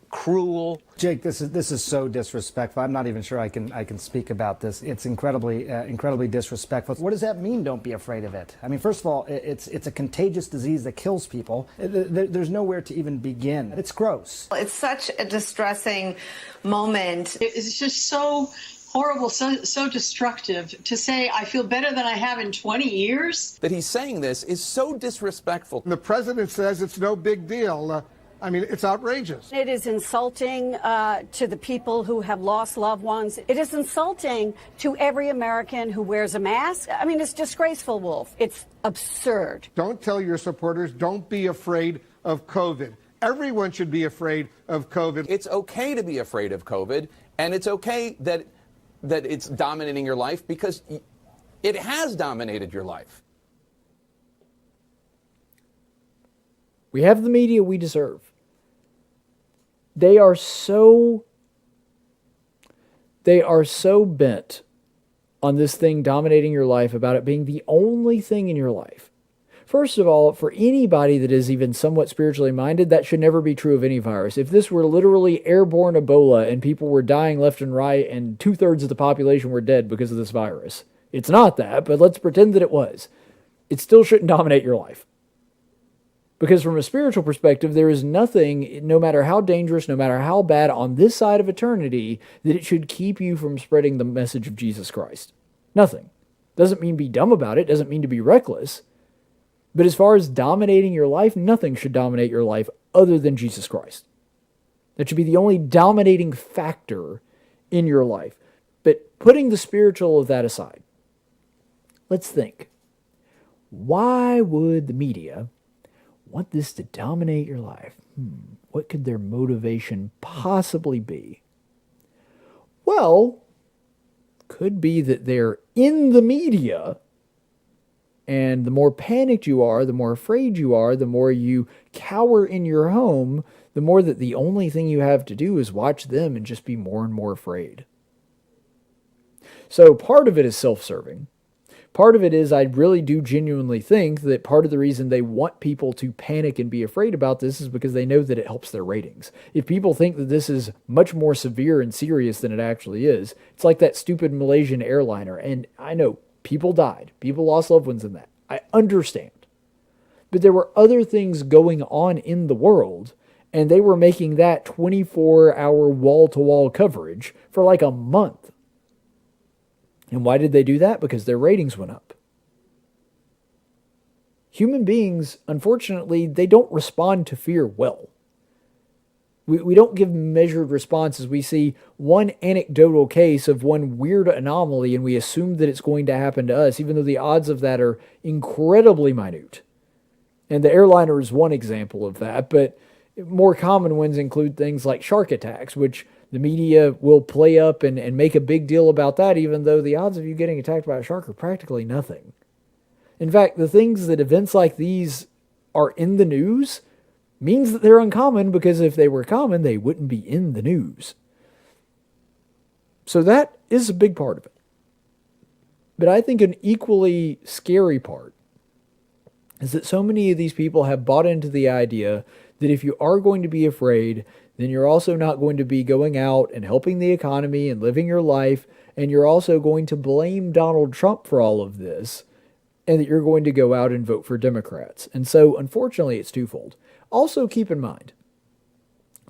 [SPEAKER 13] cruel.
[SPEAKER 9] Jake, this is so disrespectful. I'm not even sure I can speak about this. It's incredibly disrespectful. What does that mean? Don't be afraid of it. I mean, first of all, it's a contagious disease that kills people. There's nowhere to even begin. It's gross.
[SPEAKER 6] It's such a distressing moment.
[SPEAKER 12] It's just so horrible, so destructive to say I feel better than I have in 20 years.
[SPEAKER 11] That he's saying this is so disrespectful.
[SPEAKER 7] The president says it's no big deal. It's outrageous.
[SPEAKER 14] It is insulting to the people who have lost loved ones. It is insulting to every American who wears a mask. I mean, it's disgraceful, Wolf. It's absurd.
[SPEAKER 7] Don't tell your supporters, don't be afraid of COVID. Everyone should be afraid of COVID.
[SPEAKER 11] It's okay to be afraid of COVID, and it's okay that it's dominating your life because it has dominated your life.
[SPEAKER 2] We have the media we deserve. They are so bent on this thing dominating your life, about it being the only thing in your life. First of all, for anybody that is even somewhat spiritually minded, that should never be true of any virus. If this were literally airborne Ebola and people were dying left and right and 2/3 of the population were dead because of this virus, it's not that, but let's pretend that it was. It still shouldn't dominate your life. Because from a spiritual perspective, there is nothing, no matter how dangerous, no matter how bad, on this side of eternity, that it should keep you from spreading the message of Jesus Christ. Nothing. Doesn't mean be dumb about it, doesn't mean to be reckless. But as far as dominating your life, nothing should dominate your life other than Jesus Christ. That should be the only dominating factor in your life. But putting the spiritual of that aside, let's think. Why would the media want this to dominate your life? What could their motivation possibly be? Well, could be that they're in the media, and the more panicked you are, the more afraid you are, the more you cower in your home, the more that the only thing you have to do is watch them and just be more and more afraid. So part of it is self-serving. Part of it is I really do genuinely think that part of the reason they want people to panic and be afraid about this is because they know that it helps their ratings. If people think that this is much more severe and serious than it actually is, it's like that stupid Malaysian airliner. And I know people died. People lost loved ones in that. I understand. But there were other things going on in the world, and they were making that 24-hour wall-to-wall coverage for like a month. And why did they do that? Because their ratings went up. Human beings, unfortunately, they don't respond to fear well. We don't give measured responses. We see one anecdotal case of one weird anomaly and we assume that it's going to happen to us, even though the odds of that are incredibly minute. And the airliner is one example of that, but more common ones include things like shark attacks, which the media will play up and make a big deal about that, even though the odds of you getting attacked by a shark are practically nothing. In fact, the things that events like these are in the news means that they're uncommon, because if they were common, they wouldn't be in the news. So that is a big part of it. But I think an equally scary part is that so many of these people have bought into the idea that if you are going to be afraid, then you're also not going to be going out and helping the economy and living your life, and you're also going to blame Donald Trump for all of this, and that you're going to go out and vote for Democrats. And so, unfortunately, it's twofold. Also, keep in mind,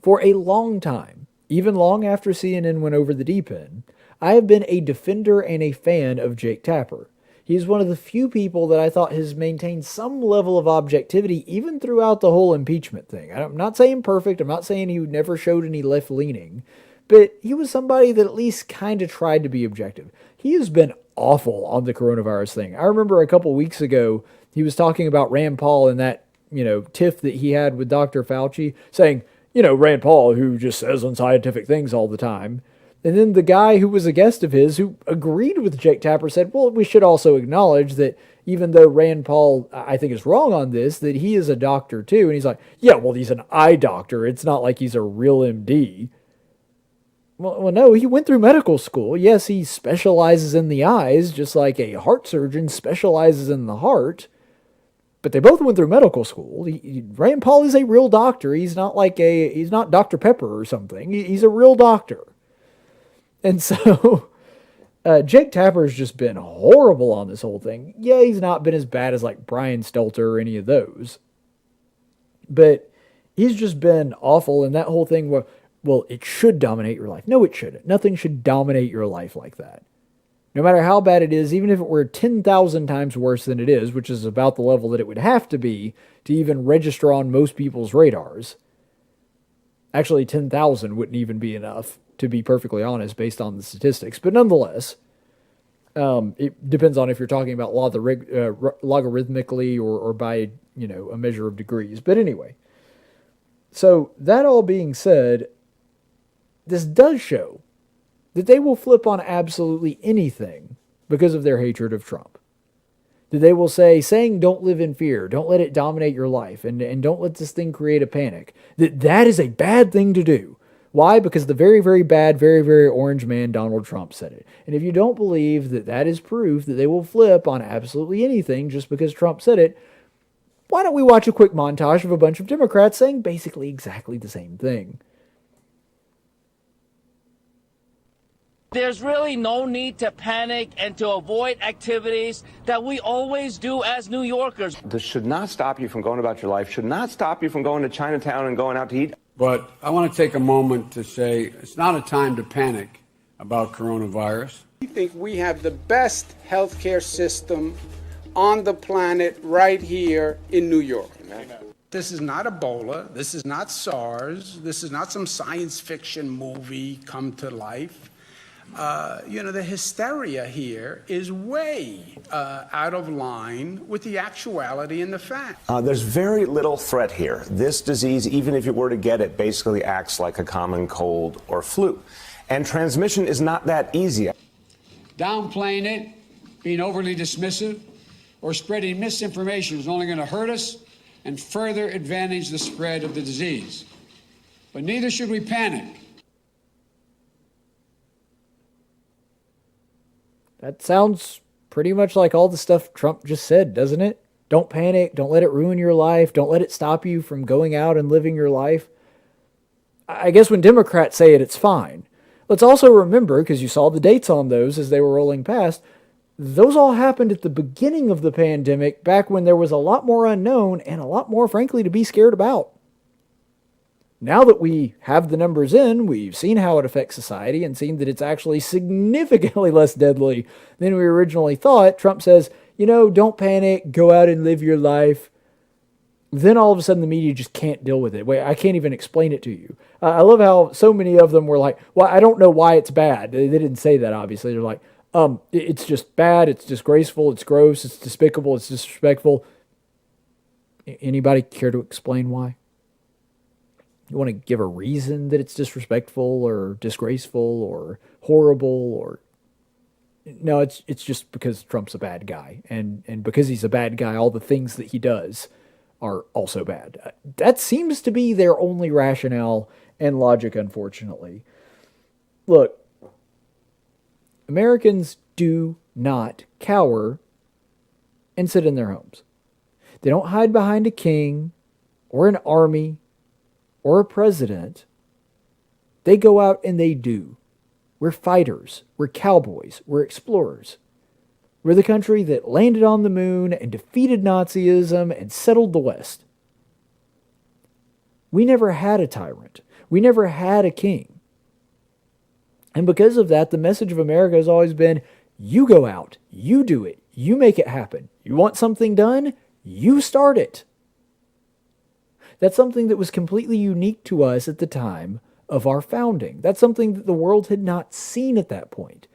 [SPEAKER 2] for a long time, even long after CNN went over the deep end, I have been a defender and a fan of Jake Tapper. He's one of the few people that I thought has maintained some level of objectivity even throughout the whole impeachment thing. I'm not saying perfect. I'm not saying he never showed any left-leaning. But he was somebody that at least kind of tried to be objective. He has been awful on the coronavirus thing. I remember a couple weeks ago, he was talking about Rand Paul and that, tiff that he had with Dr. Fauci, saying, Rand Paul, who just says unscientific things all the time. And then the guy who was a guest of his, who agreed with Jake Tapper, said, well, we should also acknowledge that even though Rand Paul, I think, is wrong on this, that he is a doctor too. And he's like, yeah, well, he's an eye doctor. It's not like he's a real MD. Well, no, he went through medical school. Yes, he specializes in the eyes, just like a heart surgeon specializes in the heart. But they both went through medical school. Rand Paul is a real doctor. He's not he's not Dr. Pepper or something. He's a real doctor. And so Jake Tapper's just been horrible on this whole thing. Yeah, he's not been as bad as like Brian Stelter or any of those. But he's just been awful. And that whole thing where, well, it should dominate your life. No, it shouldn't. Nothing should dominate your life like that. No matter how bad it is, even if it were 10,000 times worse than it is, which is about the level that it would have to be to even register on most people's radars. Actually, 10,000 wouldn't even be enough, to be perfectly honest, based on the statistics. But nonetheless, it depends on if you're talking about logarithmically or by, a measure of degrees. But anyway, so that all being said, this does show that they will flip on absolutely anything because of their hatred of Trump. That they will saying don't live in fear, don't let it dominate your life, and don't let this thing create a panic, that is a bad thing to do. Why? Because the very, very bad, very, very orange man, Donald Trump, said it. And if you don't believe that that is proof that they will flip on absolutely anything just because Trump said it, why don't we watch a quick montage of a bunch of Democrats saying basically exactly the same thing?
[SPEAKER 15] There's really no need to panic and to avoid activities that we always do as New Yorkers.
[SPEAKER 16] This should not stop you from going about your life, should not stop you from going to Chinatown and going out to eat.
[SPEAKER 17] But I want to take a moment to say it's not a time to panic about coronavirus.
[SPEAKER 18] We think we have the best healthcare system on the planet right here in New York. Amen. This is not Ebola. This is not SARS. This is not some science fiction movie come to life. The hysteria here is way out of line with the actuality and the fact.
[SPEAKER 16] There's very little threat here. This disease, even if you were to get it, basically acts like a common cold or flu. And transmission is not that easy.
[SPEAKER 17] Downplaying it, being overly dismissive, or spreading misinformation is only going to hurt us and further advantage the spread of the disease. But neither should we panic.
[SPEAKER 2] That sounds pretty much like all the stuff Trump just said, doesn't it? Don't panic. Don't let it ruin your life. Don't let it stop you from going out and living your life. I guess when Democrats say it, it's fine. Let's also remember, because you saw the dates on those as they were rolling past, those all happened at the beginning of the pandemic, back when there was a lot more unknown and a lot more, frankly, to be scared about. Now that we have the numbers in, we've seen how it affects society and seen that it's actually significantly less deadly than we originally thought. Trump says, don't panic, go out and live your life. Then all of a sudden the media just can't deal with it. Wait, I can't even explain it to you. I love how so many of them were like, well, I don't know why it's bad. They didn't say that, obviously. They're like, it's just bad, it's disgraceful, it's gross, it's despicable, it's disrespectful. Anybody care to explain why? You want to give a reason that it's disrespectful or disgraceful or horrible or... No, it's just because Trump's a bad guy. And because he's a bad guy, all the things that he does are also bad. That seems to be their only rationale and logic, unfortunately. Look, Americans do not cower and sit in their homes. They don't hide behind a king or an army or a president. They go out and they do. We're fighters. We're cowboys. We're explorers. We're the country that landed on the moon and defeated Nazism and settled the West. We never had a tyrant. We never had a king. And because of that, the message of America has always been, you go out, you do it, you make it happen. You want something done? You start it. That's something that was completely unique to us at the time of our founding. That's something that the world had not seen at that point.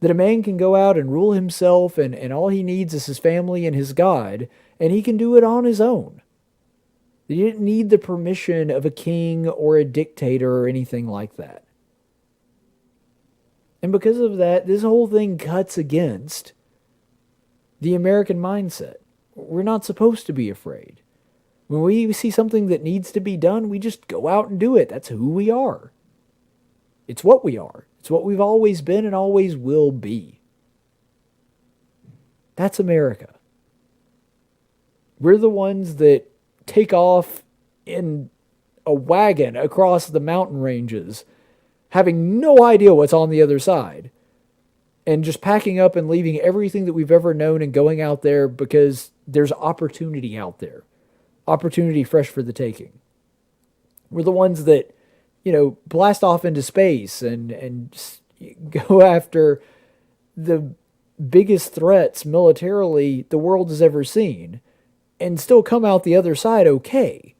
[SPEAKER 2] That a man can go out and rule himself and all he needs is his family and his God, and he can do it on his own. That he didn't need the permission of a king or a dictator or anything like that. And because of that, this whole thing cuts against the American mindset. We're not supposed to be afraid. When we see something that needs to be done, we just go out and do it. That's who we are. It's what we are. It's what we've always been and always will be. That's America. We're the ones that take off in a wagon across the mountain ranges, having no idea what's on the other side, and just packing up and leaving everything that we've ever known and going out there because there's opportunity out there. Opportunity fresh for the taking. We're the ones that, blast off into space and go after the biggest threats militarily the world has ever seen and still come out the other side okay.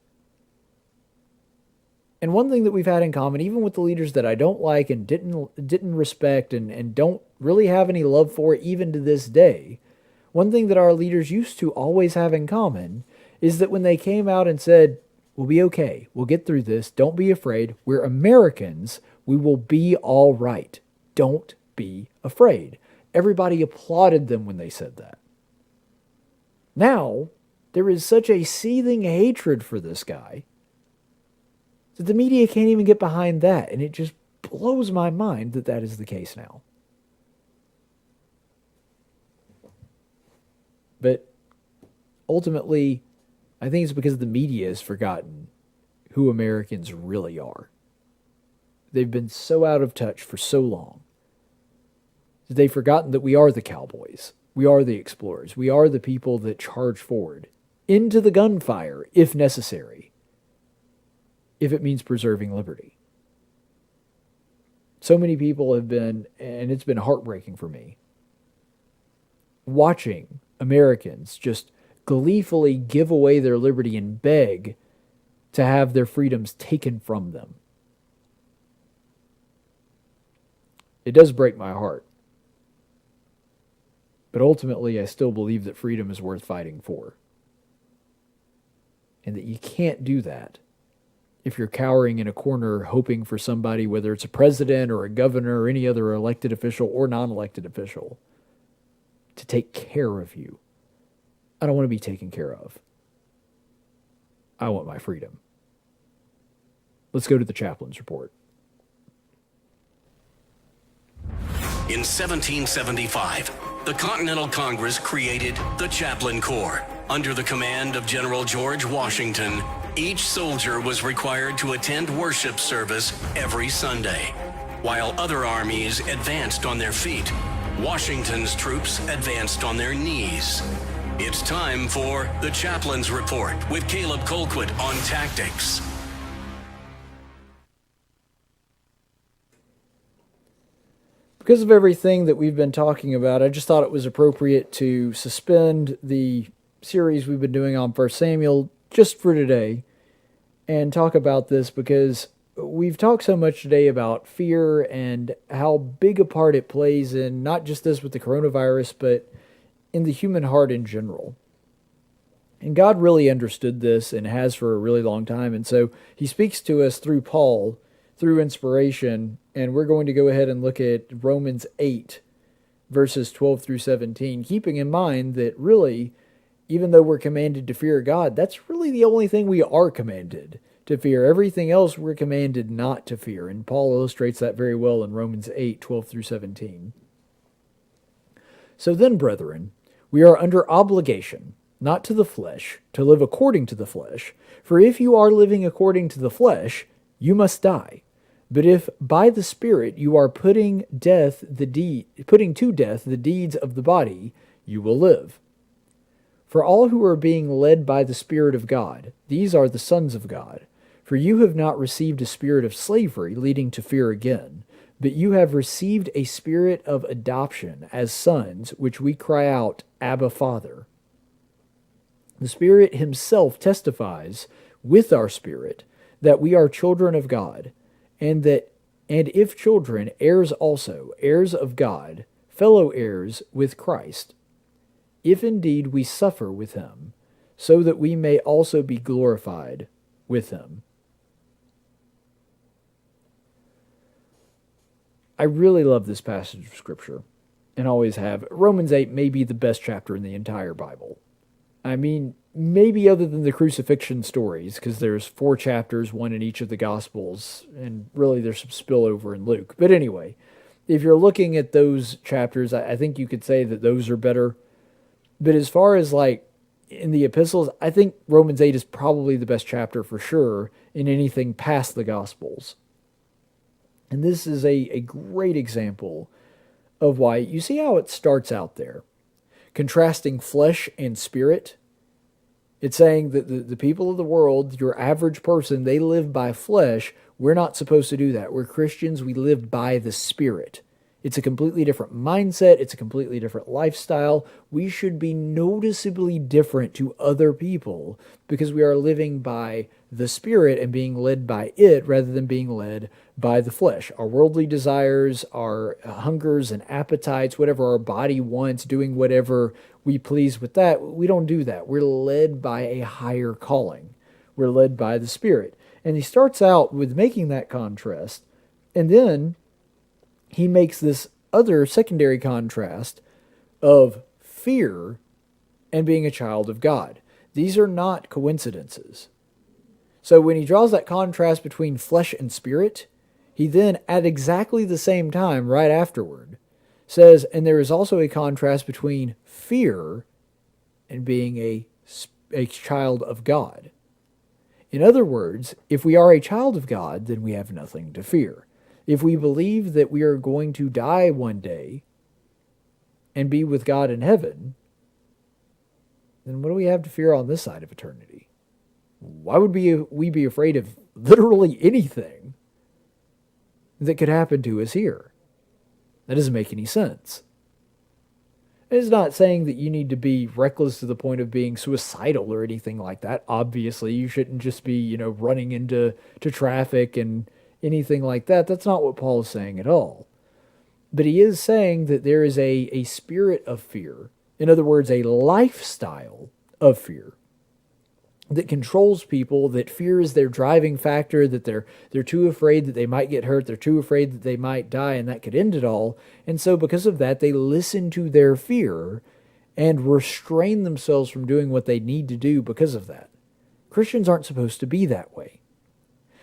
[SPEAKER 2] And one thing that we've had in common, even with the leaders that I don't like and didn't respect and don't really have any love for even to this day, one thing that our leaders used to always have in common is that when they came out and said, we'll be okay, we'll get through this, don't be afraid, we're Americans, we will be all right, don't be afraid. Everybody applauded them when they said that. Now, there is such a seething hatred for this guy that the media can't even get behind that, and it just blows my mind that that is the case now. But ultimately, I think it's because the media has forgotten who Americans really are. They've been so out of touch for so long that they've forgotten that we are the cowboys. We are the explorers. We are the people that charge forward into the gunfire if necessary, if it means preserving liberty. So many people have been, and it's been heartbreaking for me, watching Americans just gleefully give away their liberty and beg to have their freedoms taken from them. It does break my heart. But ultimately, I still believe that freedom is worth fighting for. And that you can't do that if you're cowering in a corner hoping for somebody, whether it's a president or a governor or any other elected official or non-elected official, to take care of you. I don't want to be taken care of. I want my freedom. Let's go to the chaplain's report.
[SPEAKER 1] In 1775, the Continental Congress created the Chaplain Corps. Under the command of General George Washington, each soldier was required to attend worship service every Sunday. While other armies advanced on their feet, Washington's troops advanced on their knees. It's time for the Chaplain's Report with Caleb Colquitt on tactics.
[SPEAKER 2] Because of everything that we've been talking about, I just thought it was appropriate to suspend the series we've been doing on 1 Samuel just for today and talk about this, because we've talked so much today about fear and how big a part it plays in not just this with the coronavirus, but in the human heart in general. And God really understood this and has for a really long time. And so he speaks to us through Paul, through inspiration. And we're going to go ahead and look at Romans 8, verses 12 through 17, keeping in mind that really, even though we're commanded to fear God, that's really the only thing we are commanded to fear. Everything else we're commanded not to fear. And Paul illustrates that very well in Romans 8, 12 through 17. So then, brethren, we are under obligation, not to the flesh, to live according to the flesh. For if you are living according to the flesh, you must die. But if by the Spirit you are putting to death the deeds of the body, you will live. For all who are being led by the Spirit of God, these are the sons of God. For you have not received a spirit of slavery leading to fear again, but you have received a spirit of adoption as sons, which we cry out, Abba, Father. The Spirit himself testifies with our spirit that we are children of God, and if children, heirs also, heirs of God, fellow heirs with Christ, if indeed we suffer with him, so that we may also be glorified with him. I really love this passage of Scripture, and always have. Romans 8 may be the best chapter in the entire Bible. I mean, maybe other than the crucifixion stories, because there's 4 chapters, one in each of the Gospels, and really there's some spillover in Luke. But anyway, if you're looking at those chapters, I think you could say that those are better. But as far as like in the epistles, I think Romans 8 is probably the best chapter for sure in anything past the Gospels. And this is a great example of why. You see how it starts out there, contrasting flesh and spirit. It's saying that the people of the world, your average person, they live by flesh. We're not supposed to do that. We're Christians. We live by the Spirit. It's a completely different mindset. It's a completely different lifestyle. We should be noticeably different to other people because we are living by the Spirit and being led by it rather than being led by the flesh. Our worldly desires, our hungers and appetites, whatever our body wants, doing whatever we please with that, we don't do that. We're led by a higher calling. We're led by the Spirit. And he starts out with making that contrast, and then he makes this other secondary contrast of fear and being a child of God. These are not coincidences. So when he draws that contrast between flesh and spirit, he then, at exactly the same time, right afterward, says, and there is also a contrast between fear and being a child of God. In other words, if we are a child of God, then we have nothing to fear. If we believe that we are going to die one day and be with God in heaven, then what do we have to fear on this side of eternity? Why would we be afraid of literally anything that could happen to us here? That doesn't make any sense. It's not saying that you need to be reckless to the point of being suicidal or anything like that. Obviously, you shouldn't just be, running into traffic and anything like that. That's not what Paul is saying at all. But he is saying that there is a spirit of fear. In other words, a lifestyle of fear that controls people, that fear is their driving factor, that they're too afraid that they might get hurt, they're too afraid that they might die, and that could end it all. And so because of that, they listen to their fear and restrain themselves from doing what they need to do because of that. Christians aren't supposed to be that way.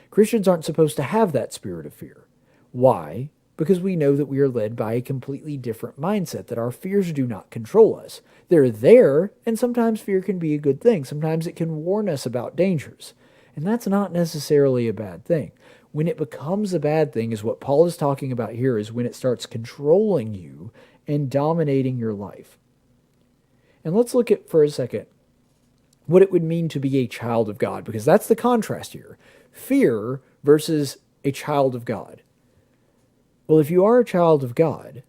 [SPEAKER 2] Christians aren't supposed to have that spirit of fear. Why? Because we know that we are led by a completely different mindset, that our fears do not control us. They're there, and sometimes fear can be a good thing. Sometimes it can warn us about dangers. And that's not necessarily a bad thing. When it becomes a bad thing is what Paul is talking about here, is when it starts controlling you and dominating your life. And let's look at, for a second, what it would mean to be a child of God, because that's the contrast here. Fear versus a child of God. Well, if you are a child of God,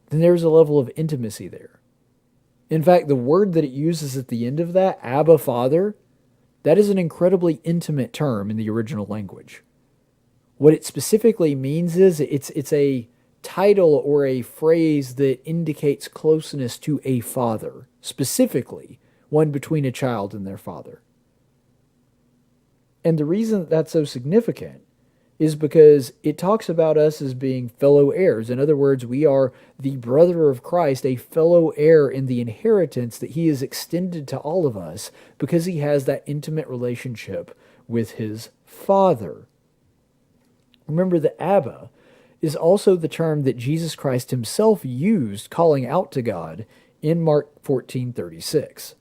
[SPEAKER 2] then there's a level of intimacy there. In fact, the word that it uses at the end of that, Abba, Father, that is an incredibly intimate term in the original language. What it specifically means is it's a title or a phrase that indicates closeness to a father, specifically one between a child and their father. And the reason that that's so significant is because it talks about us as being fellow heirs. In other words, we are the brother of Christ, a fellow heir in the inheritance that he has extended to all of us because he has that intimate relationship with his Father. Remember that Abba is also the term that Jesus Christ himself used calling out to God in Mark 14:36,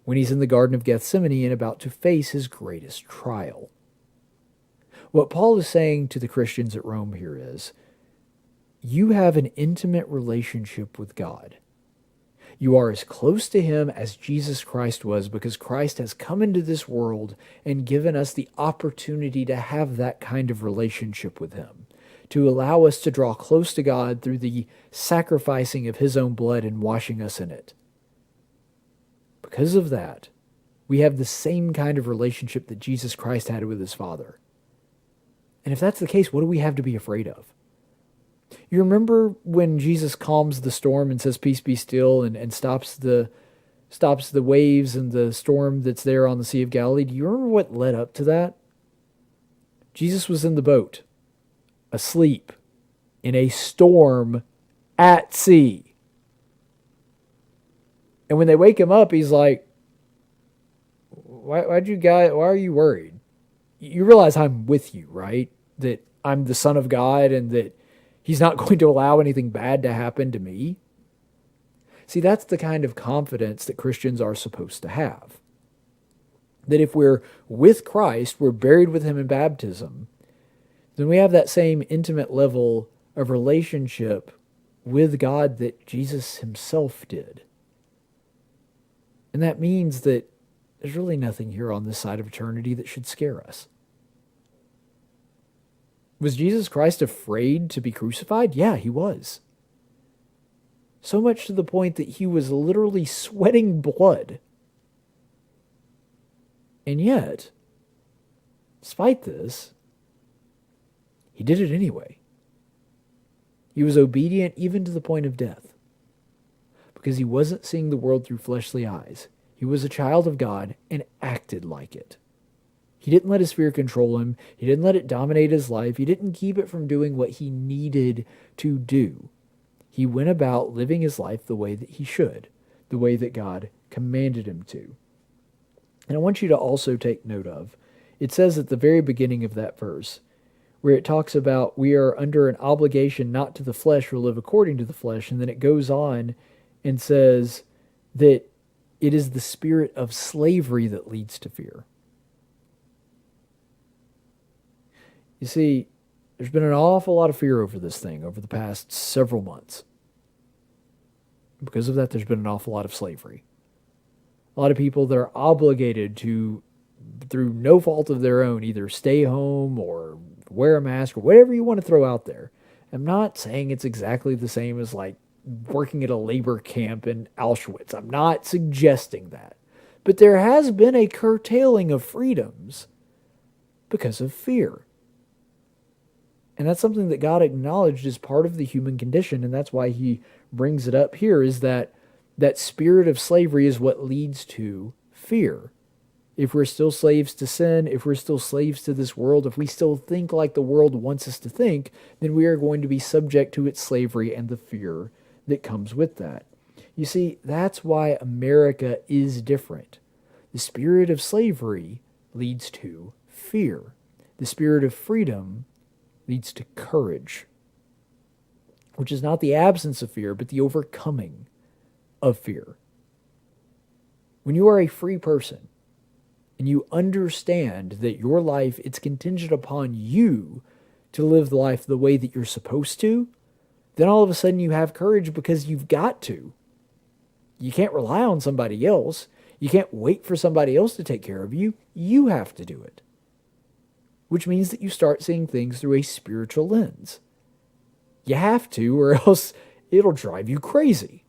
[SPEAKER 2] when he's in the Garden of Gethsemane and about to face his greatest trial. What Paul is saying to the Christians at Rome here is, you have an intimate relationship with God. You are as close to him as Jesus Christ was because Christ has come into this world and given us the opportunity to have that kind of relationship with him, to allow us to draw close to God through the sacrificing of his own blood and washing us in it. Because of that, we have the same kind of relationship that Jesus Christ had with his Father. And if that's the case, what do we have to be afraid of? You remember when Jesus calms the storm and says, "Peace, be still," and stops the waves and the storm that's there on the Sea of Galilee? Do you remember what led up to that? Jesus was in the boat, asleep, in a storm at sea. And when they wake him up, he's like, why are you worried? You realize I'm with you, right? That I'm the Son of God and that he's not going to allow anything bad to happen to me. See, that's the kind of confidence that Christians are supposed to have. That if we're with Christ, we're buried with him in baptism, then we have that same intimate level of relationship with God that Jesus himself did. And that means that there's really nothing here on this side of eternity that should scare us. Was Jesus Christ afraid to be crucified? Yeah, he was. So much to the point that he was literally sweating blood. And yet, despite this, he did it anyway. He was obedient even to the point of death. Because he wasn't seeing the world through fleshly eyes. He was a child of God and acted like it. He didn't let his fear control him. He didn't let it dominate his life. He didn't keep it from doing what he needed to do. He went about living his life the way that he should, the way that God commanded him to. And I want you to also take note of, it says at the very beginning of that verse, where it talks about we are under an obligation not to the flesh or live according to the flesh, and then it goes on and says that it is the spirit of slavery that leads to fear. You see, there's been an awful lot of fear over this thing over the past several months. Because of that, there's been an awful lot of slavery. A lot of people that are obligated to, through no fault of their own, either stay home or wear a mask or whatever you want to throw out there. I'm not saying it's exactly the same as like working at a labor camp in Auschwitz. I'm not suggesting that. But there has been a curtailing of freedoms because of fear. And that's something that God acknowledged as part of the human condition, and that's why he brings it up here, is that that spirit of slavery is what leads to fear. If we're still slaves to sin, if we're still slaves to this world, if we still think like the world wants us to think, then we are going to be subject to its slavery and the fear that comes with that. You see, that's why America is different. The spirit of slavery leads to fear. The spirit of freedom leads to courage, which is not the absence of fear, but the overcoming of fear. When you are a free person and you understand that your life, it's contingent upon you to live the life the way that you're supposed to, then all of a sudden you have courage because you've got to. You can't rely on somebody else. You can't wait for somebody else to take care of you. You have to do it. Which means that you start seeing things through a spiritual lens. You have to, or else it'll drive you crazy.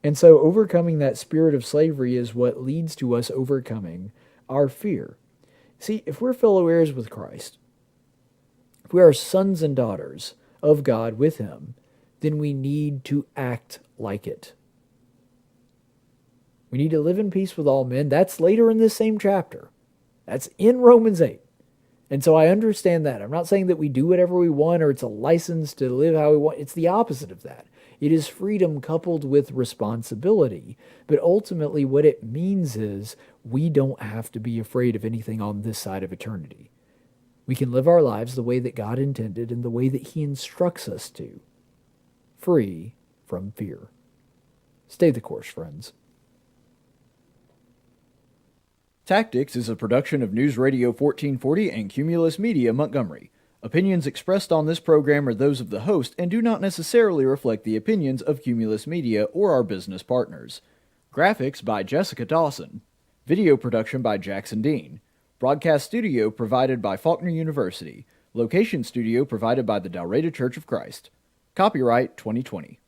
[SPEAKER 2] And so overcoming that spirit of slavery is what leads to us overcoming our fear. See, if we're fellow heirs with Christ, if we are sons and daughters of God with him, then we need to act like it. We need to live in peace with all men. That's later in this same chapter. That's in Romans 8. And so I understand that. I'm not saying that we do whatever we want or it's a license to live how we want. It's the opposite of that. It is freedom coupled with responsibility. But ultimately what it means is we don't have to be afraid of anything on this side of eternity. We can live our lives the way that God intended and the way that He instructs us to. Free from fear. Stay the course, friends. Tactics is a production of News Radio 1440 and Cumulus Media, Montgomery. Opinions expressed on this program are those of the host and do not necessarily reflect the opinions of Cumulus Media or our business partners. Graphics by Jessica Dawson. Video production by Jackson Dean. Broadcast studio provided by Faulkner University. Location studio provided by the Dalreda Church of Christ. Copyright 2020.